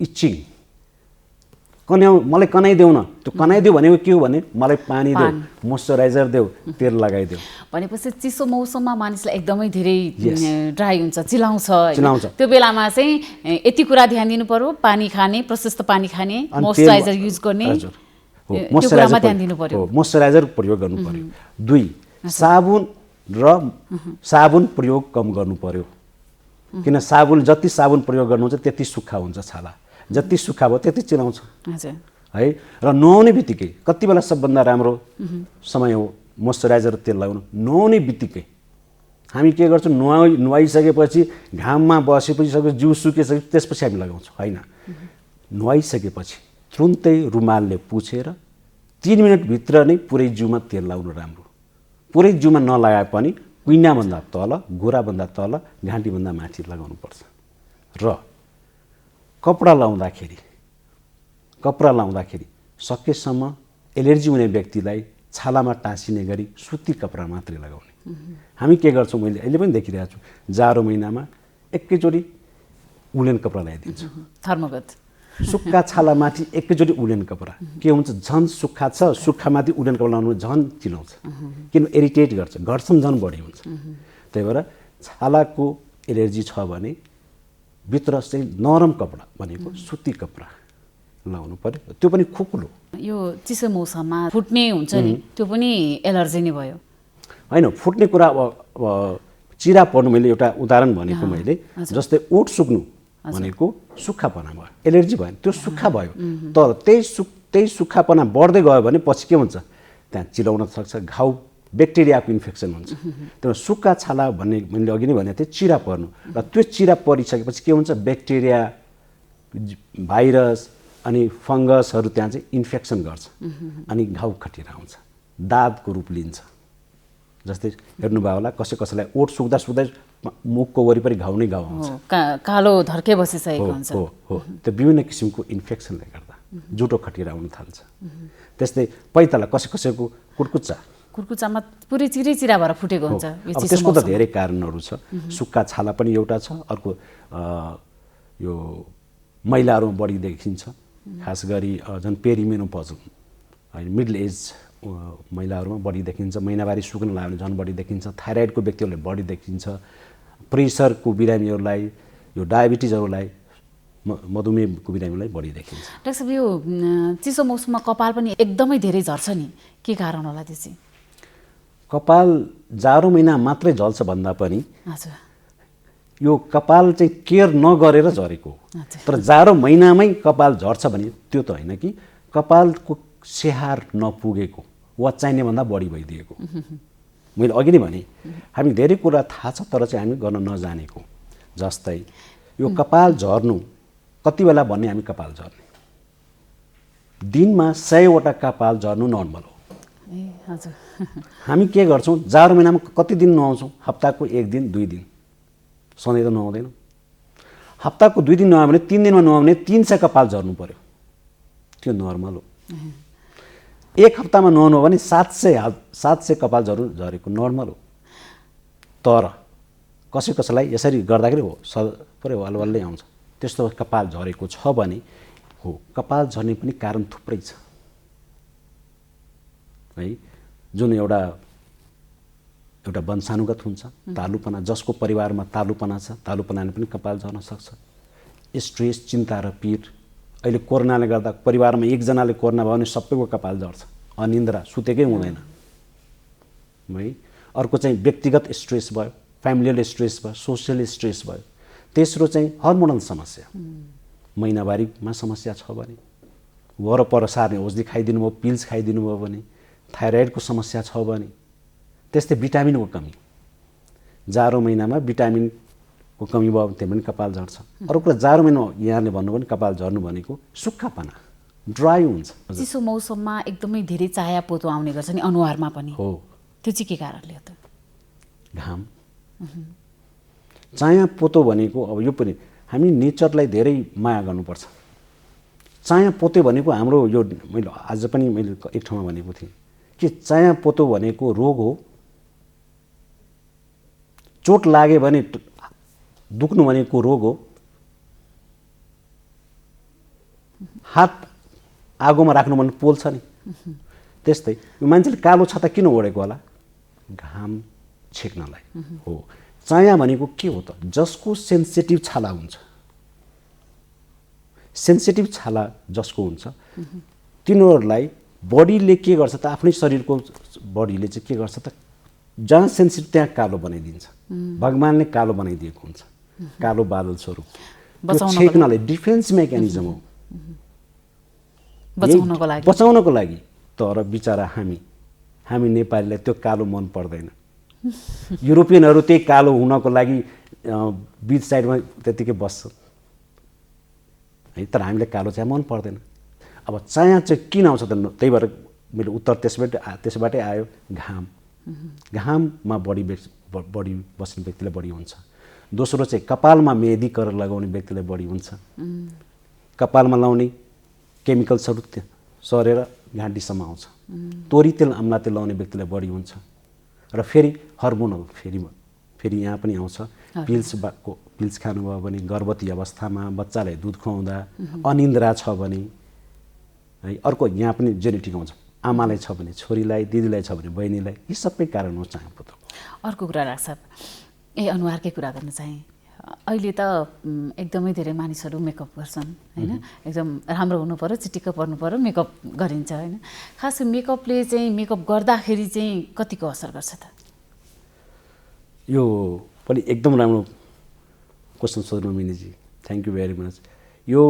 इचिङ मलाई कनाइदेऊ न त्यो कनाइदेऊ भनेको के हो भने मलाई पानी देऊ मोइस्चराइजर देऊ तेल लगाइदेऊ भनेपछि चिसो मौसममा मानिसलाई एकदमै धेरै ड्राई हुन्छ चिलाउँछ त्यो बेलामा चाहिँ यति कुरा ध्यान दिनु पर्यो पानी खाने प्रशस्त पानी खाने मोइस्चराइजर युज गर्ने त्यो कुरामा ध्यान दिनु पर्यो मोइस्चराइजर प्रयोग गर्नु पर्यो 2 साबुन प्रयोग कम गर्नु पर्यो किन जति साबुन प्रयोग गर्नुहुन्छ त्यति सुक्खा हुन्छ छाला जति सुक्खा भयो त्यति चिलाउँछ है र नुहाउने बित्तिकै कति बेला सबभन्दा राम्रो समय हो मोइस्चराइजर तेल लगाउनु नुहाउने बित्तिकै हामी के गर्छौँ नुहाइसकेपछि घाममा बसेपछि जिउ सुकिसकेपछि त्यसपछि हामी लगाउँछौँ होइन नुहाइसकेपछि तुरुन्तै रुमालले पुछेर 3 मिनटभित्र नै पुरै जिउमा तेल लगाउनु राम्रो पुरै जिउमा नलगाए पनि कुइनाभन्दा तल घुँडाभन्दा तल घाँटीभन्दा माथि लगाउनुपर्छ र कपडा लाउँदाखेरि सकेसम्म एलर्जी हुने व्यक्तिलाई छालामा टाँसिने गरी सुती कपडा मात्रै लगाउने हामी के गर्छौँ मैले अहिले पनि देखिरहेको छु जाडो महिनामा एकैचोटि उलेन कपडा लगाइदिन्छु थर्मोगत सुक्खा छालामाथि एकैचोटि उलेन कपडा के हुन्छ झन् सुक्खा छ सुक्खामाथि उलेन कपडा लगाउनु झन् चिलाउँछ किन इरिटेट गर्छ घर्षण झन् बढी हुन्छ त्यही भएर छालाको एलर्जी छ भने भित्र चाहिँ नरम कपडा भनेको सुती कपडा लगाउनु पर्यो त्यो पनि खुकुलो यो चिसो मौसममा फुट्ने हुन्छ नि त्यो पनि एलर्जी नै भयो होइन फुट्ने कुरा अब चिरा पर्नु मैले एउटा उदाहरण भनेको मैले जस्तै ओठ सुक्नु भनेको सुक्खापना भयो एलर्जी भयो त्यो सुक्खा भयो तर त्यही सुक्खापना बढ्दै गयो भने पछि के हुन्छ त्यहाँ चिलाउन सक्छ घाउ ब्याक्टेरियाको इन्फेक्सन हुन्छ त्यो सुक्खा छाला भन्ने मैले अघि नै भनेको थिएँ चिरा पर्नु र त्यो चिरा परिसकेपछि के हुन्छ ब्याक्टेरिया भाइरस अनि फङ्गसहरू त्यहाँ चाहिँ इन्फेक्सन गर्छ अनि घाउ खटिरा आउँछ दागको रूप लिन्छ जस्तै हेर्नुभयो होला कसैलाई ओठ सुक्दा मुखको वरिपरि घाउ नै घाउ आउँछ कालो धर्के बसिसकेको हुन्छ हो त्यो विभिन्न किसिमको इन्फेक्सनले गर्दा जुठो खटिरा आउन थाल्छ त्यस्तै पैताला कसैको कुर्कुच्चामा पुरै चिरा भएर फुटेको हुन्छ त्यसको त धेरै कारणहरू छ सुक्खा छाला पनि एउटा छ अर्को यो महिलाहरूमा बढी देखिन्छ खास गरी झन् पेरिमेनोपज मिडल एज महिलाहरूमा बढी देखिन्छ महिनावारी सुक्न लाग्यो भने झन् बढी देखिन्छ थाइरोइडको व्यक्तिहरूलाई बढी देखिन्छ प्रेसरको बिरामीहरूलाई यो डायबिटिजहरूलाई मधुमेहको बिरामीलाई बढी देखिन्छ डाक्टर साहब यो चिसो मौसममा कपाल पनि एकदमै धेरै झर्छ नि के कारण होला त्यो चाहिँ कपाल जाडो महिना मात्रै झल्छ भन्दा पनि यो कपाल चाहिँ केयर नगरेर झरेको तर जाडो महिनामै कपाल झर्छ भने त्यो त होइन कि कपालको स्याहार नपुगेको वा चाहिने भन्दा बढी भइदिएको मैले अघि नै भने हामी धेरै कुरा थाहा छ तर चाहिँ हामी गर्न नजानेको जस्तै यो कपाल झर्नु कति बेला भन्ने हामी कपाल झर्ने दिनमा 100वटा कपाल झर्नु नर्मल हो हामी के गर्छौँ जाडो महिनामा कति दिन नुहाउँछौँ हप्ताको 1 दिन 2 दिन सधैँ त नुहाउँदैनौँ हप्ताको 2 दिन नुहायो भने 3 दिनमा नुहाउने 300 कपाल झर्नु पर्यो त्यो नर्मल हो 1 हप्तामा नुहाउनु हो भने 700 कपाल झरेको नर्मल हो तर कसैलाई यसरी गर्दाखेरि हो पुरै वालवालले आउँछ त्यस्तो कपाल झरेको छ भने हो कपाल झर्ने पनि कारण थुप्रै छ है जुन एउटा वंशानुगत हुन्छ तालुपना जसको परिवारमा तालुपना छ तालुपनाले पनि कपाल झर्न सक्छ स्ट्रेस चिन्ता र पीड अहिले कोरोनाले गर्दा परिवारमा एकजनाले कोरोना भयो भने सबैको कपाल झर्छ अनिन्द्रा सुतेकै हुँदैन है अर्को चाहिँ व्यक्तिगत स्ट्रेस भयो फ्यामिलियल स्ट्रेस भयो सोसियल स्ट्रेस भयो तेस्रो चाहिँ हर्मोनल समस्या महिनावारीमा समस्या छ भने वरपर सार्ने औषधि खाइदिनु भयो पिल्स खाइदिनु भयो भने थाइरोइडको समस्या छ भने त्यस्तै भिटामिनको कमी जाडो महिनामा भिटामिनको कमी भयो भने त्यही पनि कपाल झर्छ अरू कुरा जाडो महिना यहाँले भन्नु पनि कपाल झर्नु भनेको सुक्खापना ड्राई हुन्छ चिसो मौसममा एकदमै धेरै चाया पोतो आउने गर्छ नि अनुहारमा पनि हो त्यो चाहिँ के कारणले हो त घाम चाया पोतो भनेको अब यो पनि हामी नेचरलाई धेरै माया गर्नुपर्छ। चाया पोते भनेको हाम्रो यो मैले आज पनि मैले एक ठाउँमा भनेको थिएँ कि चाया पोतो भनेको रोग हो। चोट लाग्यो भने दुख्नु भनेको रोग हो। हात आगोमा राख्नु भने पोल्छ नि। त्यस्तै मान्छेले कालो छाता किन ओढेको होला? घाम छेक्नलाई हो। चाया भनेको के हो त? जसको सेन्सिटिभ छाला हुन्छ, सेन्सिटिभ छाला जसको हुन्छ तिनीहरूलाई बडीले के गर्छ त? आफ्नै शरीरको बडीले चाहिँ के गर्छ त? जहाँ सेन्सिटिभ त्यहाँ कालो बनाइदिन्छ। भगवानले कालो बनाइदिएको हुन्छ, कालो बादल स्वरूप। छेक्नलाई डिफेन्स मेकानिजम हो, बचाउनको लागि। तर बिचरा हामी नेपालीलाई त्यो कालो मन पर्दैन। युरोपियनहरू त्यही कालो हुनको लागि बिच साइडमा त्यतिकै बस्छ है। तर हामीलाई कालो चाहिँ मन पर्दैन। अब चाया चाहिँ किन आउँछ त? त्यही भएर मेरो उत्तर त्यसबाटै आयो। घाममा बढी बस्ने व्यक्तिलाई बढी हुन्छ। दोस्रो चाहिँ कपालमा मेहदी कलर लगाउने व्यक्तिलाई बढी हुन्छ। कपालमा लाउने केमिकल्सहरू सरेर घाँटीसम्म आउँछ। तोरी तेल अमला तेल लाउने व्यक्तिलाई बढी हुन्छ। र फेरि हर्मोनल फेरि यहाँ पनि आउँछ। पिल्स खानुभयो भने, गर्भवती अवस्थामा बच्चालाई दुध खुवाउँदा, अनिन्द्रा छ भने है। अर्को यहाँ पनि जेनेटिक आउँछ। आमालाई छ भने छोरीलाई, दिदीलाई छ भने बहिनीलाई। यी सबै कारण हो चाया पोतो। अर्को कुरा राख्छ, अनुहारकै कुरा गर्न चाहे। अहिले त एकदमै धेरै मानिसहरू मेकअप गर्छन् होइन। एकदम राम्रो हुनु पर्यो, चिटिक्क पर्नु पर्यो, मेकअप गरिन्छ होइन। खास मेकअपले चाहिँ मेकअप गर्दाखेरि चाहिँ कतिको असर गर्छ त? यो पनि एकदम राम्रो क्वेसन सोध्नु मिनीजी, थ्याङ्क यू भेरी मच। यो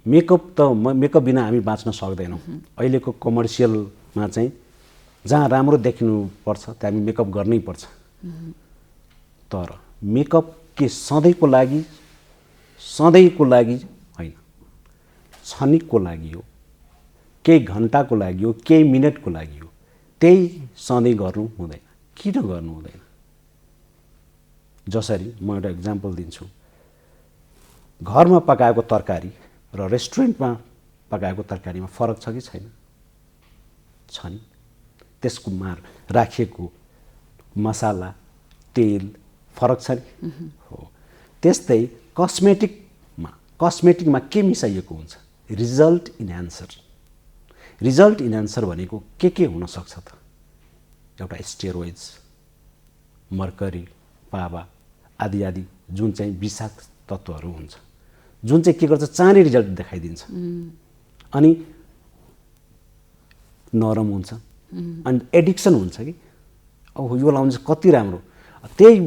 मेकअप त मेकअप बिना हामी बाँच्न सक्दैनौँ। अहिलेको कमर्सियलमा चाहिँ जहाँ राम्रो देखिनुपर्छ त्यहाँ हामी मेकअप गर्नै पर्छ। तर मेकअप के सधैँको लागि होइन, क्षणिकको लागि हो, केही घन्टाको लागि हो, केही मिनटको लागि हो। त्यही सधैँ गर्नु हुँदैन। किन गर्नु हुँदैन? जसरी म एउटा इक्जाम्पल दिन्छु। घरमा पकाएको तरकारी र रेस्टुरेन्टमा पकाएको तरकारीमा फरक छ कि छैन? छ नि। त्यसको राखिएको मसाला, तेल फरक छ नि। हो त्यस्तै कस्मेटिकमा के मिसाइएको हुन्छ? रिजल्ट इन्हान्सर भनेको के हुन सक्छ त? एउटा स्टेरोइड्स, मर्करी, पावा आदि आदि जुन चाहिँ विषाक्त तत्त्वहरू हुन्छ, जुन चाहिँ के गर्छ? चाँडै रिजल्ट देखाइदिन्छ। अनि नरम हुन्छ अनि एडिक्सन हुन्छ कि अब यो लाउनु चाहिँ कति राम्रो। त्यही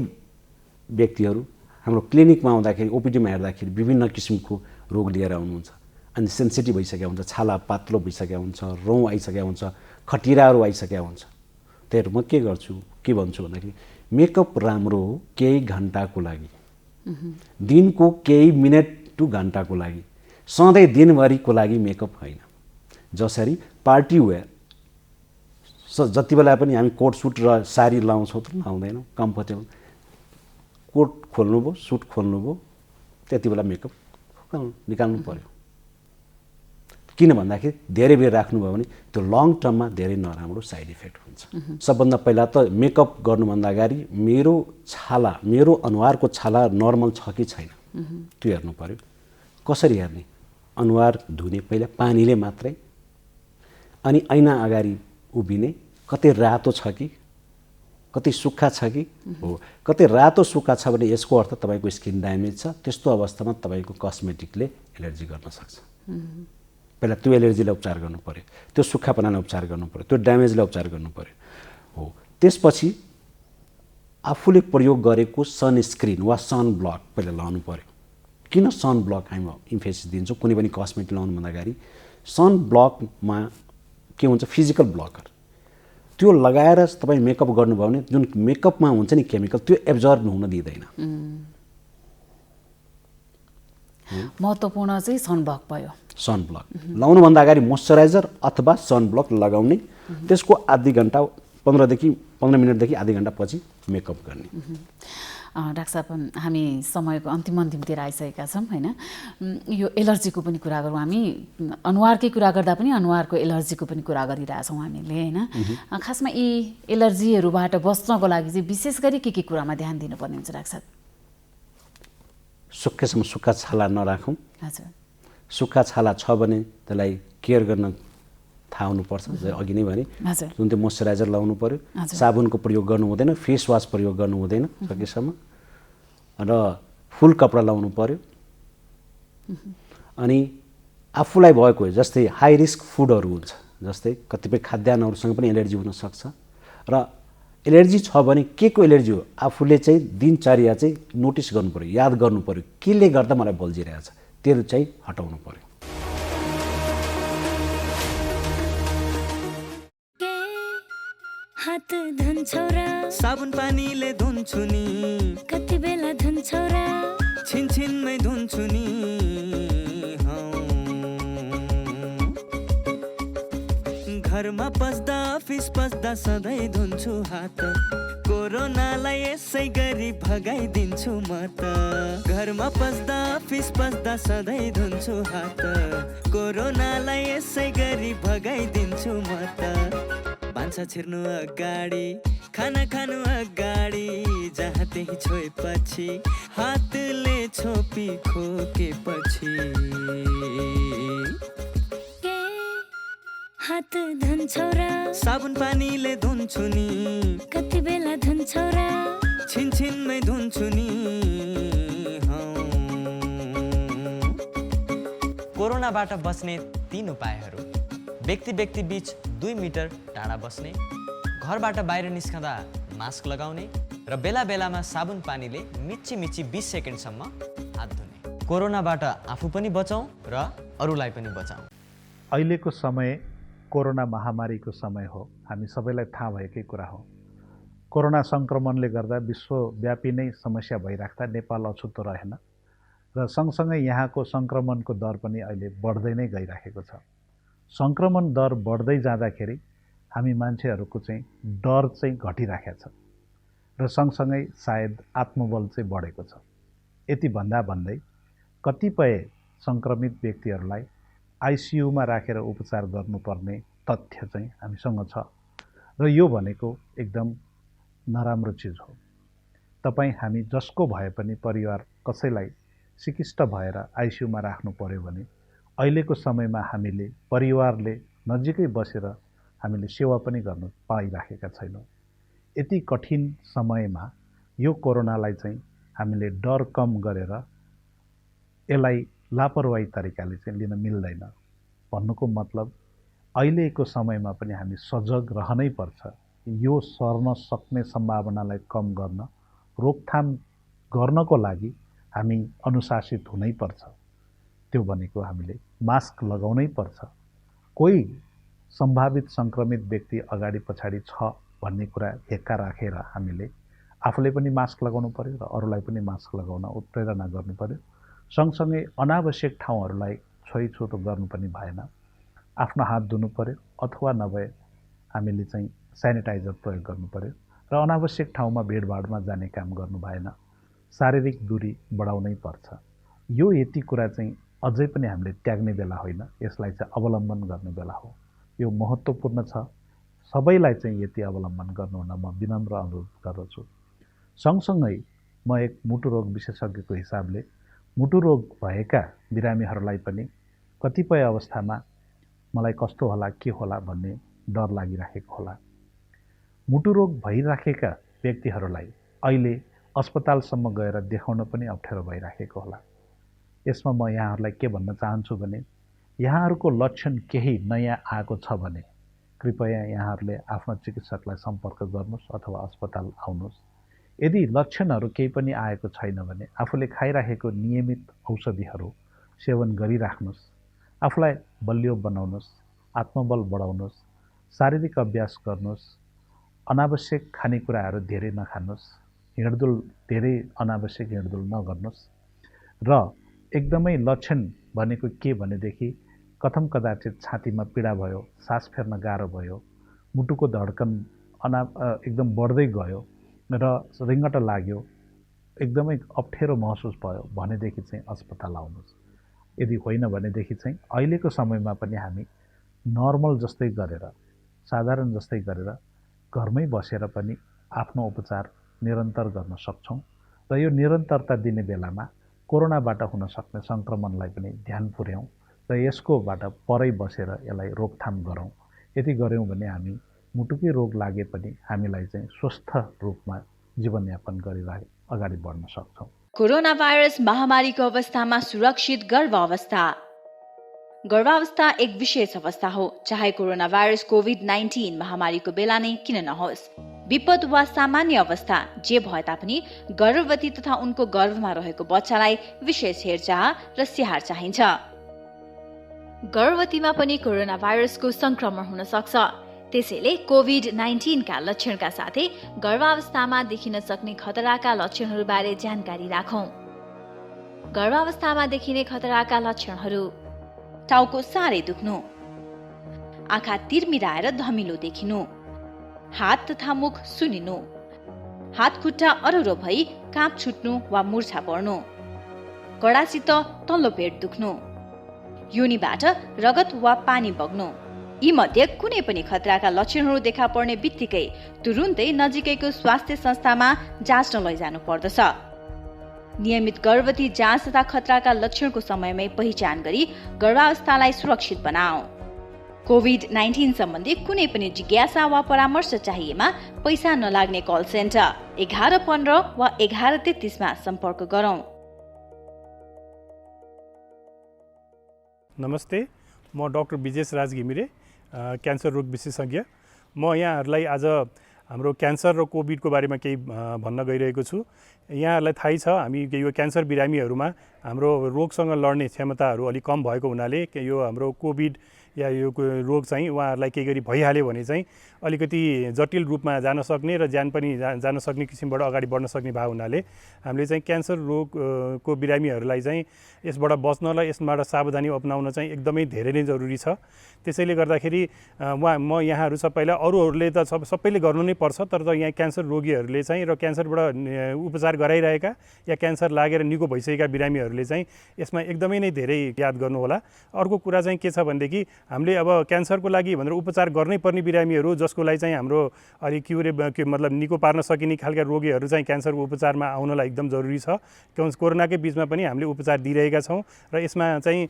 व्यक्तिहरू हाम्रो क्लिनिकमा आउँदाखेरि, ओपिडीमा हेर्दाखेरि विभिन्न किसिमको रोग लिएर आउनुहुन्छ। अनि सेन्सिटिभ भइसकेको हुन्छ, छाला पातलो भइसकेको हुन्छ, रौँ आइसकेको हुन्छ, खटिराहरू आइसकेको हुन्छ। त्यही म के गर्छु, के भन्छु भन्दाखेरि मेकअप राम्रो हो केही घन्टाको लागि, दिनको केही मिनट टु घन्टाको लागि, सधैँ दिनभरिको लागि मेकअप होइन। जसरी पार्टी वेयर जति बेला पनि हामी कोट सुट र साडी लाउँछौँ त लाउँदैनौँ, कम्फर्टेबल। कोट खोल्नुभयो, सुट खोल्नुभयो, त्यति बेला मेकअप निकाल्नु पर्यो। किन भन्दाखेरि धेरै बेर राख्नुभयो भने त्यो लङ टर्ममा धेरै नराम्रो साइड इफेक्ट हुन्छ। सबभन्दा पहिला त मेकअप गर्नुभन्दा अगाडि मेरो अनुहारको छाला नर्मल छ कि छैन त्यो हेर्नु पर्यो। कसरी हेर्ने? अनुहार धुने पहिला पानीले मात्रै, अनि ऐना अगाडि उभिने, कतै रातो छ कि कतै सुक्खा छ कि हो। कतै रातो सुक्खा छ भने यसको अर्थ तपाईँको स्किन ड्यामेज छ। त्यस्तो अवस्थामा तपाईँको कस्मेटिकले एलर्जी गर्न सक्छ। पहिला त्यो एलर्जीलाई उपचार गर्नु पर्यो, त्यो सुक्खापनालाई उपचार गर्नु पर्यो, त्यो ड्यामेजलाई उपचार गर्नु पर्यो हो। त्यसपछि आफूले प्रयोग गरेको सनस्क्रिन वा सन ब्लक पहिला लाउनु पर्यो। किन सन ब्लक हामी इम्फेसिस दिन्छौँ कुनै पनि कस्मेटिक लाउनुभन्दा अगाडि? सन ब्लकमा के हुन्छ? Physical blocker. त्यो लगाएर तपाईँ मेकअप गर्नुभयो भने जुन मेकअपमा हुन्छ नि केमिकल, त्यो एब्जर्ब हुन दिँदैन। महत्त्वपूर्ण चाहिँ सनब्लक भयो। सनब्लक लाउनुभन्दा अगाडि मोइस्चराइजर अथवा सनब्लक लगाउने, त्यसको आधी घन्टा 15 मिनटदेखि आधी घन्टा पछि मेकअप गर्ने। डाक्टर साहब हामी समयको अन्तिमतिर आइसकेका छौँ होइन। यो एलर्जीको पनि कुरा गरौँ हामी, अनुहारकै कुरा गर्दा पनि अनुहारको एलर्जीको पनि कुरा गरिरहेछौँ हामीले होइन। खासमा यी एलर्जीहरूबाट बच्नको लागि चाहिँ विशेष गरी के कुरामा ध्यान दिनुपर्ने हुन्छ डाक्टर साहब? सुक्खेसम्म सुक्खा छाला नराखौँ। हजुर, सुक्खा छाला छ भने त्यसलाई केयर गर्न थाहा हुनुपर्छ। अघि नै भने जुन त्यो मोइस्चराइजर लगाउनु पर्यो, साबुनको प्रयोग गर्नु हुँदैन, फेस वास प्रयोग गर्नु हुँदैन सकेसम्म, र फुल कपडा लाउनु पर्यो। अनि आफूलाई भएको जस्तै हाई रिस्क फुडहरू हुन्छ, जस्तै कतिपय खाद्यान्नहरूसँग पनि एलर्जी हुनसक्छ, र एलर्जी छ भने के को एलर्जी हो आफूले चाहिँ दिनचर्या चाहिँ नोटिस गर्नु पर्यो, याद गर्नु पर्यो, केले गर्दा मलाई बल्झिरहेछ, त्यो चाहिँ हटाउनु पर्यो। हात धुन्छौ र साबुन पानीले धुन्छु नि, कति बेला धुन्छौ र छिनछिनमै धुन्छु नि, घरमा पस्दा अफिस पस्दा सधैँ धुन्छु हात, कोरोनालाई यसै गरी भगाइदिन्छु म त। घरमा पस्दा अफिस पस्दा सधैँ धुन्छु हात, कोरोनालाई यसै गरी भगाइदिन्छु म त। भान्सा छिर्नु अगाडि, खाना खानु अगाडि, जहाँ त्यही छोएपछि हातले छोपी खोकेपछि। हात धुन्छौ र साबुन पानीले धुन्छु नि, कति बेला धुन्छौ र छिनछिनमै धुन्छु नि। कोरोनाबाट बच्ने 3 उपायहरू: व्यक्ति व्यक्ति बीच 2 मिटर टाढा बस्ने, घरबाट बाहिर निस्कँदा मास्क लगाउने र बेला बेलामा साबुन पानीले मिची 20 सेकेन्डसम्म हात धुने। कोरोनाबाट आफू पनि बचाउँ र अरूलाई पनि बचाउँ। अहिलेको समय कोरोना महामारीको समय हो, हामी सबैलाई थाहा भएकै कुरा हो। कोरोना सङ्क्रमणले गर्दा विश्वव्यापी नै समस्या भइराख्दा नेपाल अछुतो रहेन, र सँगसँगै यहाँको सङ्क्रमणको दर पनि अहिले बढ्दै नै गइराखेको छ। सङ्क्रमण दर बढ्दै जाँदाखेरि हामी मान्छेहरूको चाहिँ डर चाहिँ घटिराखेको छ, र सँगसँगै सायद आत्मबल चाहिँ बढेको छ। यति भन्दै कतिपय सङ्क्रमित व्यक्तिहरूलाई आइसियुमा राखेर उपचार गर्नुपर्ने तथ्य चाहिँ हामीसँग छ, र यो भनेको एकदम नराम्रो चिज हो। तपाईँ हामी जसको भए पनि परिवार कसैलाई सिकिष्ट भएर आइसियुमा राख्नु पर्यो भने अहिलेको समयमा हामीले परिवारले नजिकै बसेर हामीले सेवा पनि गर्न पाइराखेका छैनौँ। यति कठिन समयमा यो कोरोनालाई चाहिँ हामीले डर कम गरेर यसलाई लापरवाही तरिकाले चाहिँ लिन मिल्दैन। भन्नुको मतलब अहिलेको समयमा पनि हामी सजग रहनै पर्छ। यो सर्न सक्ने सम्भावनालाई कम गर्न, रोकथाम गर्नको लागि हामी अनुशासित हुनै पर्छ। त्यो भनेको हामीले मास्क लगाउनै पर्छ। कोही सम्भावित सङ्क्रमित व्यक्ति अगाडि पछाडि छ भन्ने कुरा हेक्का राखेर हामीले आफूले पनि मास्क लगाउनु पर्यो र अरूलाई पनि मास्क लगाउन उत्प्रेरणा गर्नु पर्यो। सँगसँगै अनावश्यक ठाउँहरूलाई छोइछोटो गर्नु पनि भएन। आफ्नो हात धुनु पर्यो, अथवा नभए हामीले चाहिँ सेनिटाइजर प्रयोग गर्नु पर्यो, र अनावश्यक ठाउँमा भिडभाडमा जाने काम गर्नु भएन। शारीरिक दूरी बढाउनै पर्छ। यो यति कुरा चाहिँ अझै पनि हामीले त्याग्ने बेला होइन, यसलाई चाहिँ अवलम्बन गर्ने बेला हो। यो महत्त्वपूर्ण छ। सबैलाई चाहिँ यति अवलम्बन गर्नुहुन म विनम्र अनुरोध गर्दछु। सँगसँगै म एक मुटु रोग विशेषज्ञको हिसाबले मुटु रोग भएका बिरामीहरूलाई पनि कतिपय अवस्थामा मलाई कस्तो होला के होला भन्ने डर लागिराखेको होला। मुटु रोग भइराखेका व्यक्तिहरूलाई अहिले अस्पतालसम्म गएर देखाउन पनि अप्ठ्यारो भइराखेको होला। यसमा म यहाँहरूलाई के भन्न चाहन्छु भने यहाँहरूको लक्षण केही नयाँ आएको छ भने कृपया यहाँहरूले आफ्नो चिकित्सकलाई सम्पर्क गर्नुहोस् अथवा अस्पताल आउनुहोस्। यदि लक्षणहरू केही पनि आएको छैन भने आफूले खाइराखेको नियमित औषधिहरू सेवन गरिराख्नुहोस्। आफूलाई बलियो बनाउनुहोस्, आत्मबल बढाउनुहोस्, शारीरिक अभ्यास गर्नुहोस्, अनावश्यक खानेकुराहरू धेरै नखानुहोस्, हिँडडुल धेरै अनावश्यक हिँडडुल नगर्नुहोस्, र एकदमै लक्षण भनेको के भनेदेखि कथम कदाचित छातीमा पीडा भयो, सास फेर्न गाह्रो भयो, मुटुको धड्कन एकदम बढ्दै गयो र रिङ्गट लाग्यो, एकदमै अप्ठ्यारो महसुस भयो भनेदेखि चाहिँ अस्पताल आउनुहोस्। यदि होइन भनेदेखि चाहिँ अहिलेको समयमा पनि हामी नर्मल जस्तै गरेर, साधारण जस्तै गरेर घरमै बसेर पनि आफ्नो उपचार निरन्तर गर्न सक्छौँ र यो निरन्तरता दिने बेलामा कोरोनाबाट हुन सक्ने सङ्क्रमणलाई पनि ध्यान पुर्याउँ र यसकोबाट परै बसेर यसलाई रोकथाम गरौँ। यदि गऱ्यौँ भने हामी मुटुकै रोग लागे पनि हामीलाई चाहिँ स्वस्थ रूपमा जीवनयापन गरिरहे अगाडि बढ्न सक्छौँ। कोरोना भाइरस महामारीको अवस्थामा सुरक्षित गर्भावस्था। गर्भावस्था एक विशेष अवस्था हो, चाहे कोरोना भाइरस कोभिड-19 महामारीको बेला नै किन नहोस्। विपद वा सामान्य अवस्था जे भए तापनि गर्भवती तथा उनको गर्भमा रहेको बच्चालाई विशेष हेरचाह र स्याहार चाहिन्छ। गर्भवतीमा पनि कोरोना भाइरसको संक्रमण हुन सक्छ। त्यसैले कोभिड-19 का लक्षणका साथै गर्भावस्थामा देखिन सक्ने खतराका लक्षणहरूबारे जानकारी राखौं। गर्भावस्थामा देखिने खतराका लक्षणहरू: टाउको साह्रै दुख्नु, आँखा तिरमिराएर धमिलो देखिनु, हात तथा मुख सुनिनु, हात खुट्टा अरुरो भई काँप छुट्नु वा मुर्छा पर्नु, कडासित तल्लो पेट दुख्नु, योनिबाट रगत वा पानी बग्नु। यी मध्ये कुनै पनि खतराका लक्षणहरू देखा पर्ने बित्तिकै तुरुन्तै नजिकैको स्वास्थ्य संस्थामा जाँच्न लैजानु पर्दछ। नियमित गर्भवती जाँच तथा खतराका लक्षणको समयमै पहिचान गरी गर्भावस्थालाई सुरक्षित बनाऊ। कोभिड-19 सम्बन्धी कुनै पनि जिज्ञासा वा परामर्श चाहिएमा पैसा नलाग्ने कल सेन्टर 1115 वा 1133 मा सम्पर्क गरौँ। नमस्ते, म डाक्टर विजेश राज घिमिरे, क्यान्सर रोग विशेषज्ञ। म यहाँहरूलाई आज हाम्रो क्यान्सर र कोभिडको बारेमा केही भन्न गइरहेको छु। यहाँहरूलाई थाहै छ हामी यो क्यान्सर बिरामीहरूमा हाम्रो रोगसँग लड्ने क्षमताहरू अलिक कम भएको हुनाले यो हाम्रो कोभिड या यो रोग चाहिँ उहाँहरूलाई केही गरी भइहाल्यो भने चाहिँ अलिकति जटिल रूपमा जान सक्ने र ज्यान पनि जान सक्ने किसिमबाट अगाडि बढ्न सक्ने भएको हुनाले हामीले चाहिँ क्यान्सर रोगको बिरामीहरूलाई चाहिँ यसबाट बच्नलाई यसबाट सावधानी अपनाउन चाहिँ एकदमै धेरै नै जरुरी छ। त्यसैले गर्दाखेरि म यहाँहरू सबैलाई अरूहरूले त सबैले गर्नु नै पर्छ, तर यहाँ क्यान्सर रोगीहरूले चाहिँ र क्यान्सरबाट उपचार गराइरहेका या क्यान्सर लागेर निको भइसकेका बिरामीहरूले चाहिँ यसमा एकदमै नै धेरै याद गर्नुहोला। अर्को कुरा चाहिँ के छ भनेदेखि हामीले अब क्यान्सरको लागि भनेर उपचार गर्नै पर्ने बिरामीहरू जसको लागि चाहिँ हाम्रो अलिक मतलब निको पार्न सकिने खालका रोगीहरू चाहिँ क्यान्सरको उपचारमा आउनलाई एकदम जरुरी छ। कोरोनाकै बिचमा पनि हामीले उपचार दिइरहेका छौँ र यसमा चाहिँ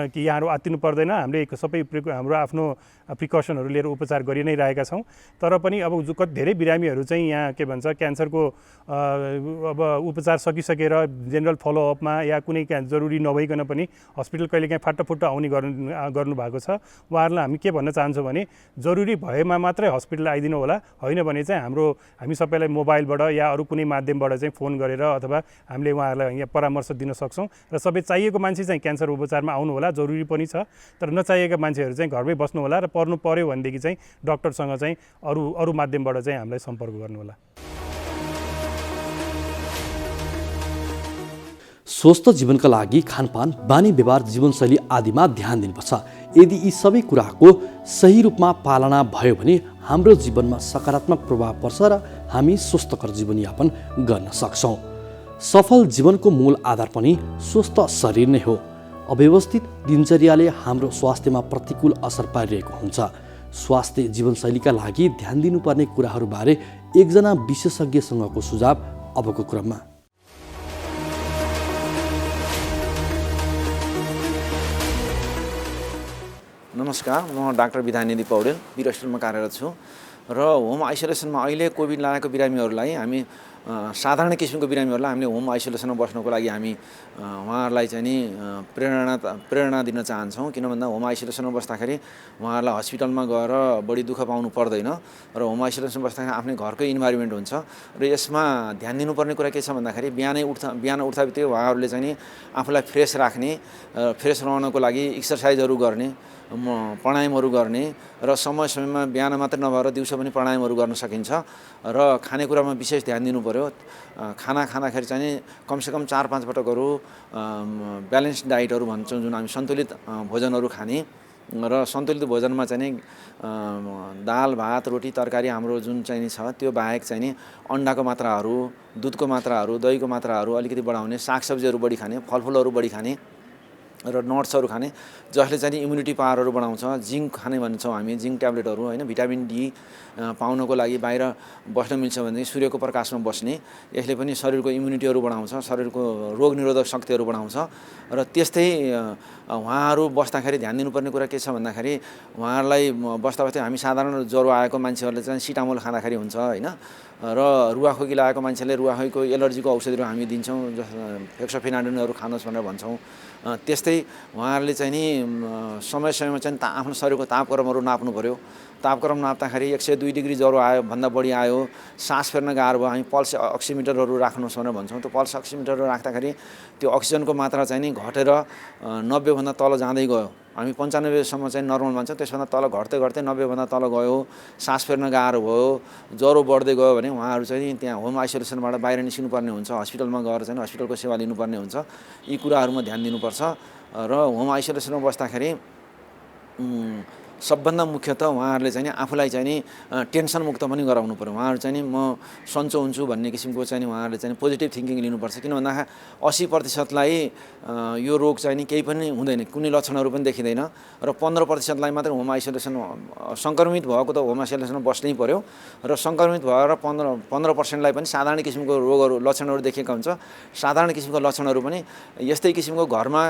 कि यहाँहरू आत्तिनु पर्दैन, हामीले सबै हाम्रो आफ्नो प्रिकसनहरू लिएर उपचार गरि नै रहेका छौँ। तर पनि अब धेरै बिरामीहरू चाहिँ यहाँ के भन्छ क्यान्सरको अब उपचार सकिसकेर जेनरल फलोअपमा या कुनै जरुरी नभइकन पनि हस्पिटल कहिलेकाहीँ फाटाफुट्टा आउने गर्नु भएको छ। उहाँहरूलाई हामी के भन्न चाहन्छौँ भने जरुरी भएमा मात्रै हस्पिटल आइदिनु होला, होइन भने चाहिँ हामी सबैलाई मोबाइलबाट या अरू कुनै माध्यमबाट चाहिँ फोन गरेर अथवा हामीले उहाँहरूलाई यहाँ परामर्श दिन सक्छौँ र सबै चाहिएको मान्छे चाहिँ क्यान्सर उपचारमा आउनु होला, जरुरी पनि छ। तर नचाहिएका मान्छेहरू चाहिँ घरमै बस्नु होला र पर्नु पर्यो भनेदेखि चाहिँ डाक्टरसँग चाहिँ अरू माध्यमबाट चाहिँ हामीलाई सम्पर्क गर्नु होला। स्वस्थ जीवनका लागि खानपान, बानी व्यवहार, जीवनशैली आदिमा ध्यान दिनुपर्छ। यदि यी सबै कुराको सही रूपमा पालना भयो भने हाम्रो जीवनमा सकारात्मक प्रभाव पर्छ र हामी स्वस्थकर जीवनयापन गर्न सक्छौँ। सफल जीवनको मूल आधार पनि स्वस्थ शरीर नै हो। अव्यवस्थित दिनचर्याले हाम्रो स्वास्थ्यमा प्रतिकूल असर पारिरहेको हुन्छ। स्वास्थ्य जीवनशैलीका लागि ध्यान दिनुपर्ने कुराहरूबारे एकजना विशेषज्ञसँगको सुझाव अबको क्रममा। नमस्कार, म डाक्टर विधानिधि पौडेल वीर हस्पिटलमा कार्यरत छु र होम आइसोलेसनमा अहिले कोभिड लागेको बिरामीहरूलाई हामी साधारण किसिमको बिरामीहरूलाई हामीले होम आइसोलेसनमा बस्नको लागि हामी उहाँहरूलाई चाहिँ नि प्रेरणा दिन चाहन्छौँ। किन भन्दा होम आइसोलेसनमा बस्दाखेरि उहाँहरूलाई हस्पिटलमा गएर बढी दुःख पाउनु पर्दैन र होम आइसोलेसनमा बस्दाखेरि आफ्नै घरकै इन्भाइरोमेन्ट हुन्छ र यसमा ध्यान दिनुपर्ने कुरा के छ भन्दाखेरि बिहान उठ्दा बित्तिकै उहाँहरूले चाहिँ नि आफूलाई फ्रेस राख्ने, फ्रेस रहनको लागि एक्सर्साइजहरू गर्ने, प्राणायामहरू गर्ने र समय समयमा बिहान मात्रै नभएर दिउँसो पनि प्राणायामहरू गर्न सकिन्छ र खानेकुरामा विशेष ध्यान दिनु पर्यो। खाना खाँदाखेरि चाहिँ कमसेकम 4-5 पटकहरू ब्यालेन्स डाइटहरू भन्छौँ जुन हामी सन्तुलित भोजनहरू खाने र सन्तुलित भोजनमा चाहिँ नि दाल भात रोटी तरकारी हाम्रो जुन चाहिँ छ त्यो बाहेक चाहिँ नि अन्डाको मात्राहरू दुधको मात्राहरू दहीको मात्राहरू अलिकति बढाउने सागसब्जीहरू बढी खाने फलफुलहरू बढी खाने र नट्सहरू खाने जसले चाहिँ इम्युनिटी पावरहरू बढाउँछ जिङ्क खाने भन्छौँ हामी जिङ्क ट्याब्लेटहरू होइन भिटामिन डी पाउनको लागि बाहिर बस्न मिल्छ भने सूर्यको प्रकाशमा बस्ने यसले पनि शरीरको इम्युनिटीहरू बढाउँछ शरीरको रोग निरोधक शक्तिहरू बढाउँछ र त्यस्तै उहाँहरू बस्दाखेरि ध्यान दिनुपर्ने कुरा के छ भन्दाखेरि उहाँहरूलाई बस्दा बस्दै हामी साधारण ज्वरो आएको मान्छेहरूले चाहिँ सिटामोल खाँदाखेरि हुन्छ होइन र रुवाखोकी लागेको मान्छेले रुवाखोकीको एलर्जीको औषधिहरू हामी दिन्छौँ फेक्सोफेनाडिनहरू खानुहोस् भनेर भन्छौँ त्यस्तै उहाँहरूले चाहिँ नि समय समयमा चाहिँ आफ्नो शरीरको तापक्रमहरू नाप्नु पऱ्यो तापक्रम नाप्दाखेरि 102 डिग्री ज्वरो आयो भन्दा बढी आयो सास फेर्न गाह्रो भयो हामी पल्स अक्सिमिटरहरू राख्नुहोस् भनेर भन्छौँ त्यो पल्स अक्सिमिटरहरू राख्दाखेरि त्यो अक्सिजनको मात्रा चाहिँ नि घटेर 90 भन्दा तल जाँदै गयो हामी 95 सम्म चाहिँ नर्मल मान्छौँ त्यसभन्दा तल घट्दै घट्दै 90 भन्दा तल गयो सास फेर्न गाह्रो भयो ज्वरो बढ्दै गयो भने उहाँहरू चाहिँ त्यहाँ होम आइसोलेसनबाट बाहिर निस्किनुपर्ने हुन्छ हस्पिटलमा गएर चाहिँ हस्पिटलको सेवा लिनुपर्ने हुन्छ यी कुराहरूमा ध्यान दिनुपर्छ र होम आइसोलेसनमा बस्दाखेरि सबभन्दा मुख्य त उहाँहरूले चाहिँ आफूलाई चाहिँ नि टेन्सन मुक्त पनि गराउनु पर्यो उहाँहरू चाहिँ नि म सन्चो हुन्छु भन्ने किसिमको चाहिँ उहाँहरूले चाहिँ पोजिटिभ थिङ्किङ लिनुपर्छ किन भन्दाखेरि 80%लाई यो रोग चाहिँ नि केही पनि हुँदैन कुनै लक्षणहरू पनि देखिँदैन र 15%लाई मात्र होम आइसोलेसन सङ्क्रमित भएको त होम आइसोलेसनमा बस्नै पर्यो र सङ्क्रमित भएर 15%लाई पनि साधारण किसिमको रोगहरू लक्षणहरू देखिएका हुन्छ साधारण किसिमको लक्षणहरू पनि यस्तै किसिमको घरमा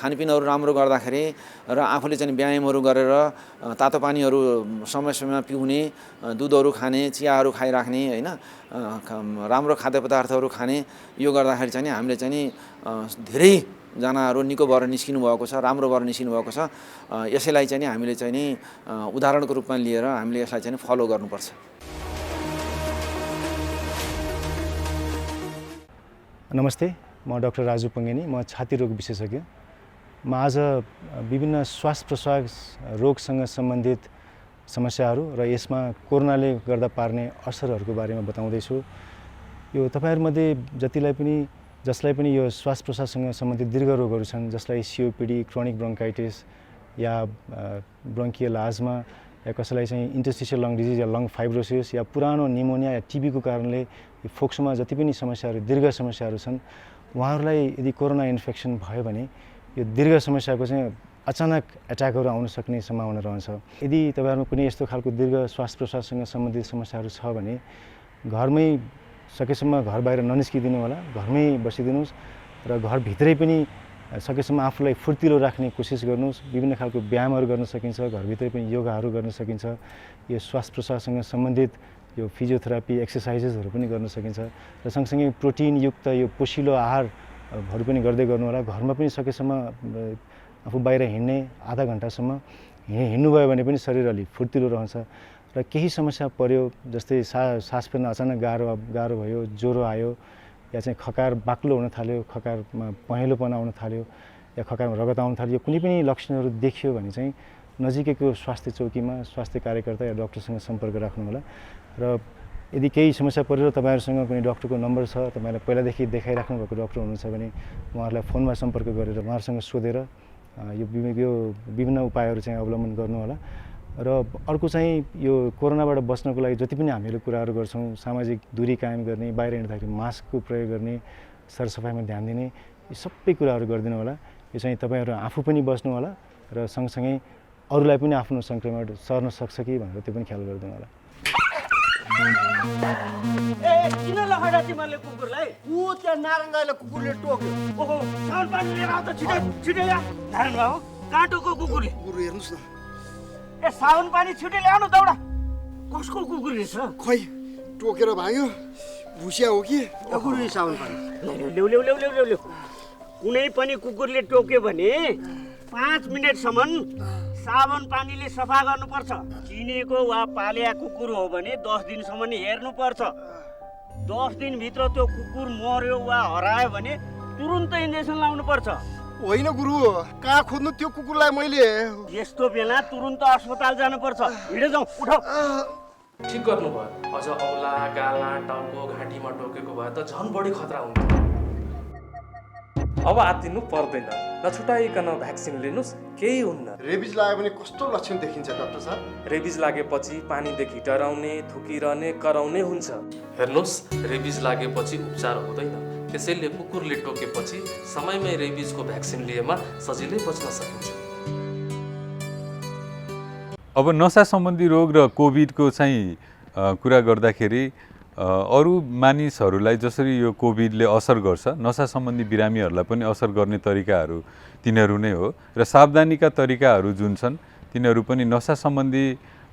खानपिनहरू राम्रो गर्दाखेरि र आफूले चाहिँ व्यायामहरू गरेर तातो पानीहरू समय समयमा पिउने दुधहरू खाने चियाहरू खाइराख्ने होइन राम्रो खाद्य पदार्थहरू खाने यो गर्दाखेरि चाहिँ हामीले चाहिँ नि धेरैजनाहरू निको भएर निस्किनु भएको छ राम्रो भएर निस्किनु भएको छ यसैलाई चाहिँ हामीले चाहिँ नि उदाहरणको रूपमा लिएर हामीले यसलाई चाहिँ फलो गर्नुपर्छ। नमस्ते म डाक्टर राजु पङ्गेनी म छाती रोग विशेषज्ञ म आज विभिन्न श्वास प्रश्वास रोगसँग सम्बन्धित समस्याहरू र यसमा कोरोनाले गर्दा पार्ने असरहरूको बारेमा बताउँदैछु। यो तपाईहरुमध्ये जसलाई पनि यो श्वास प्रश्वाससँग सम्बन्धित दीर्घ रोगहरू छन् जसलाई सीओपीडी क्रोनिक ब्रोन्काइटिस या ब्रोन्कियल आज्मा या कसैलाई चाहिँ इन्टरस्टिशियल लङ डिजिज या लङ फाइब्रोसिस या पुरानो निमोनिया या टिबीको कारणले फोक्सोमा जति पनि समस्याहरू दीर्घ समस्याहरू छन् उहाँहरूलाई यदि कोरोना इन्फेक्सन भयो भने यो दीर्घ समस्याको चाहिँ अचानक एट्याकहरू आउन सक्ने सम्भावना रहन्छ। यदि तपाईहरुमा कुनै यस्तो खालको दीर्घ श्वास प्रश्वाससँग सम्बन्धित समस्याहरू छ भने घरमै सकेसम्म घर बाहिर ननिस्किदिनु होला घरमै बसिदिनुस् र घरभित्रै पनि सकेसम्म आफूलाई फुर्तिलो राख्ने कोसिस गर्नुहोस्। विभिन्न खालको व्यायामहरू गर्न सकिन्छ घरभित्रै पनि योगाहरू गर्न सकिन्छ यो श्वास प्रश्वाससँग सम्बन्धित यो फिजियोथेरापी एक्सर्साइजेसहरू पनि गर्न सकिन्छ र सँगसँगै प्रोटिनयुक्त यो पोषिलो आहारहरू पनि गर्दै गर्नु होला। घरमा पनि सकेसम्म आफू बाहिर हिँड्ने आधा घन्टासम्म हिँड्नुभयो भने पनि शरीर अलि फुर्तिलो रहन्छ र केही समस्या पर्यो जस्तै सास फेर्न अचानक गाह्रो भयो ज्वरो आयो या चाहिँ खकार बाक्लो हुन थाल्यो खकारमा पहेँलोपना आउन थाल्यो या खकारमा रगत आउन थाल्यो कुनै पनि लक्षणहरू देखियो भने चाहिँ नजिकैको स्वास्थ्य चौकीमा स्वास्थ्य कार्यकर्ता या डाक्टरसँग सम्पर्क राख्नु होला र यदि केही समस्या परेर तपाईहरुसँग कुनै डाक्टरको नम्बर छ तपाईलाई पहिलादेखि देखाइराख्नु भएको डाक्टर हुनुहुन्छ भने उहाँहरूलाई फोनमा सम्पर्क गरेर उहाँहरूसँग सोधेर यो विभिन्न उपायहरू चाहिँ अवलम्बन गर्नु होला। र अर्को चाहिँ यो कोरोनाबाट बच्नको लागि जति पनि हामीले कुराहरू गर्छौँ सामाजिक दूरी कायम गर्ने बाहिर हिँड्दाखेरि मास्कको प्रयोग गर्ने सरसफाइमा ध्यान दिने यी सबै कुराहरू गरिदिनु होला। यो चाहिँ तपाईहरु आफू पनि बस्नु होला र सँगसँगै अरूलाई पनि आफ्नो संक्रमण सर्न सक्छ कि भनेर त्यो पनि ख्याल गरिदिनु होला। किन लखडा तिमीले कुकुरलाई ऊ त्यहाँ नारायणले कुकुरले टोक्यो ओहो साउन पानी लिएर आउँदा छिटै या नारायण बाबु काटोको कुकुरले कुकुर हेर्नुस् न ए साउन पानी छिटै ल्याउनु दौडा कसको कुकुर रहेछ खै टोकेर भाग्यो भुसिया हो कि कुकुर साउन पानी ल्याउ कुनै पनि कुकुरले टोक्यो भने 5 मिनेटसम्म साबुन पानीले सफा गर्नुपर्छ। चिनेको वा पालिया कुकुर हो भने 10 दिनसम्म हेर्नुपर्छ। 10 दिनभित्र त्यो कुकुर मर्यो वा हरायो भने तुरुन्तै इन्जेक्सन लाउनुपर्छ। होइन गुरु कहाँ खोज्नु त्यो कुकुरलाई मैले यस्तो बेला तुरुन्त अस्पताल जानुपर्छ। हिँडे जाउँ उठाऊ। ठिक गर्नुभयो अझ औला गाला टाउको घाँटीमा टोकेको भए त झन् बढी खतरा हुन्थ्यो। अब आत्तिनु पर्दैन, नछुटाइकन भ्याक्सिन लिनुस्, केही हुन्न। रेबिज लाग्यो भने कस्तो लक्षण देखिन्छ डाक्टर साहब? रेबिज लागेपछि पानीदेखि डराउने, थुकिरहने, कराउने हुन्छ। हेर्नुहोस्, रेबिज लागेपछि उपचार हुँदैन, त्यसैले कुकुरले टोकेपछि समयमै रेबिजको भ्याक्सिन लिएमा सजिलै बच्न सकिन्छ। अब नसा सम्बन्धी रोग र कोभिडको चाहिँ कुरा गर्दाखेरि अरू मानिसहरूलाई जसरी यो कोभिडले असर गर्छ, नसा सम्बन्धी बिरामीहरूलाई पनि असर गर्ने तरिकाहरू तिनीहरू नै हो र सावधानीका तरिकाहरू जुन छन् तिनीहरू पनि नसा सम्बन्धी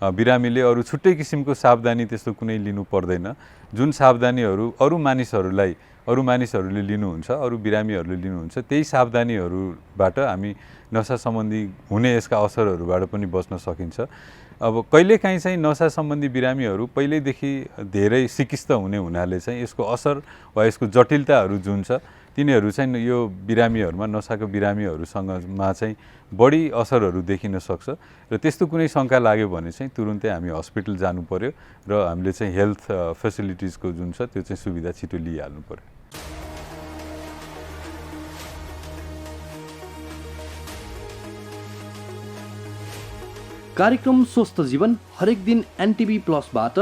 बिरामीले अरू छुट्टै किसिमको सावधानी त्यस्तो कुनै लिनु पर्दैन। जुन सावधानीहरू अरू मानिसहरूले लिनुहुन्छ, अरू बिरामीहरूले लिनुहुन्छ, त्यही सावधानीहरूबाट हामी नसा सम्बन्धी हुने यसका असरहरूबाट पनि बच्न सकिन्छ। अब कहिलेकाहीँ चाहिँ नसा सम्बन्धी बिरामीहरू पहिल्यैदेखि धेरै सिकिस्त हुनाले चाहिँ यसको असर वा यसको जटिलताहरू जुन छ तिनीहरू चाहिँ यो बिरामीहरूमा, नसाको बिरामीहरूसँगमा चाहिँ बढी असरहरू देखिन सक्छ र त्यस्तो कुनै शङ्का लाग्यो भने चाहिँ तुरुन्तै हामी हस्पिटल जानु पर्यो र हामीले चाहिँ हेल्थ फेसिलिटिजको जुन छ त्यो चाहिँ सुविधा छिटो लिइहाल्नु पर्यो। कार्यक्रम स्वस्थ जीवन हरेक दिन एनटिभी प्लसबाट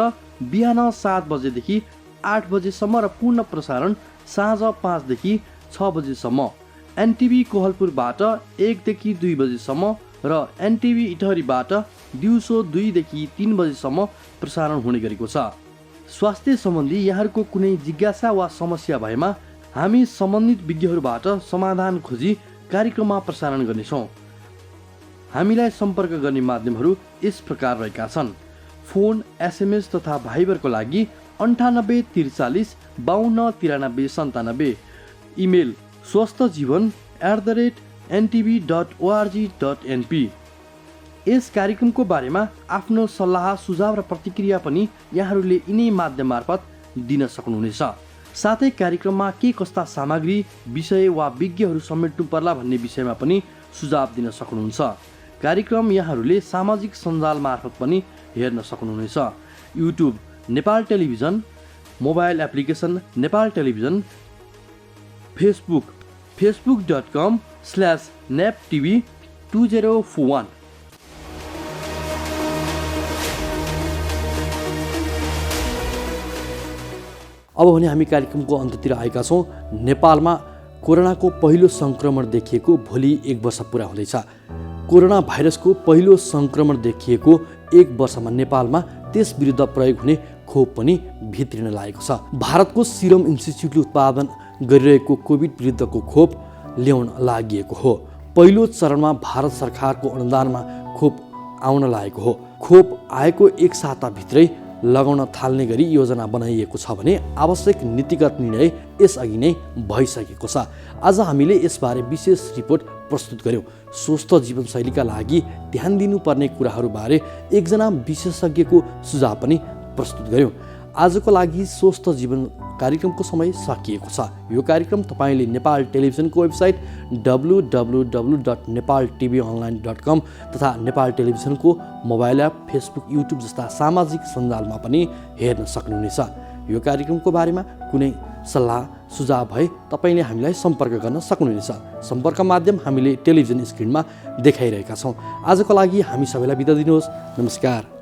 बिहान 7 बजेदेखि 8 बजेसम्म र पूर्ण प्रसारण साँझ 5 देखि 6 बजेसम्म, एनटिभी कोहलपुरबाट 1 देखि 2 बजेसम्म र एनटिभी इटहरीबाट दिउँसो 2 देखि 3 बजेसम्म प्रसारण हुने गरेको छ। स्वास्थ्य सम्बन्धी यहाँहरूको कुनै जिज्ञासा वा समस्या भएमा हामी सम्बन्धित विज्ञहरूबाट समाधान खोजी कार्यक्रममा प्रसारण गर्नेछौँ। हामीलाई सम्पर्क गर्ने माध्यमहरू यस प्रकार रहेका छन्। फोन, एसएमएस तथा भाइबरको लागि 9843 5293 97, इमेल swasthjivan@ntv.org.np। यस कार्यक्रमको बारेमा आफ्नो सल्लाह, सुझाव र प्रतिक्रिया पनि यहाँहरूले यिनै माध्यम मार्फत दिन सक्नुहुनेछ। साथै कार्यक्रममा के कस्ता सामग्री, विषय वा विज्ञहरू समेट्नु पर्ला भन्ने विषयमा पनि सुझाव दिन सक्नुहुन्छ। कार्यक्रम यहाँहरूले सामाजिक सञ्जाल मार्फत पनि हेर्न सक्नुहुनेछ। YouTube Nepal television, mobile application Nepal television, Facebook facebook.com/neptv2041। अब भने हामी कार्यक्रमको अन्त्यतिर आएका छौँ। नेपालमा कोरोनाको पहिलो सङ्क्रमण देखिएको भोलि 1 वर्ष पुरा हुँदैछ। कोरोना भाइरसको पहिलो सङ्क्रमण देखिएको 1 वर्षमा नेपालमा त्यस विरुद्ध प्रयोग हुने खोप पनि भित्रिन लागेको छ। भारतको सिरम इन्स्टिच्युटले उत्पादन गरिरहेको कोभिड विरुद्धको खोप ल्याउन लागि हो। पहिलो चरणमा भारत सरकारको अनुदानमा खोप आउन लागेको हो। खोप आएको 1 साताभित्रै लगाउन थाल्ने गरी योजना बनाइएको छ भने आवश्यक नीतिगत निर्णय यसअघि नै भइसकेको छ। आज हामीले यसबारे विशेष रिपोर्ट प्रस्तुत गर्यौँ। स्वस्थ जीवनशैलीका लागि ध्यान दिनुपर्ने कुराहरूबारे एकजना विशेषज्ञको सुझाव पनि प्रस्तुत गर्यौँ। आजको लागि स्वस्थ जीवन कार्यक्रमको समय सकिएको छ। यो कार्यक्रम तपाईँले नेपाल टेलिभिजनको वेबसाइट www.nepaltvonline.com तथा नेपाल टेलिभिजनको मोबाइल एप, फेसबुक, युट्युब जस्ता सामाजिक सञ्जालमा पनि हेर्न सक्नुहुनेछ। यो कार्यक्रमको बारेमा कुनै सल्लाह सुझाव भए तपाईँले हामीलाई सम्पर्क गर्न सक्नुहुनेछ। सम्पर्क माध्यम हामीले टेलिभिजन स्क्रिनमा देखाइरहेका छौँ। आजको लागि हामी सबैलाई बिदा दिनुहोस्। नमस्कार।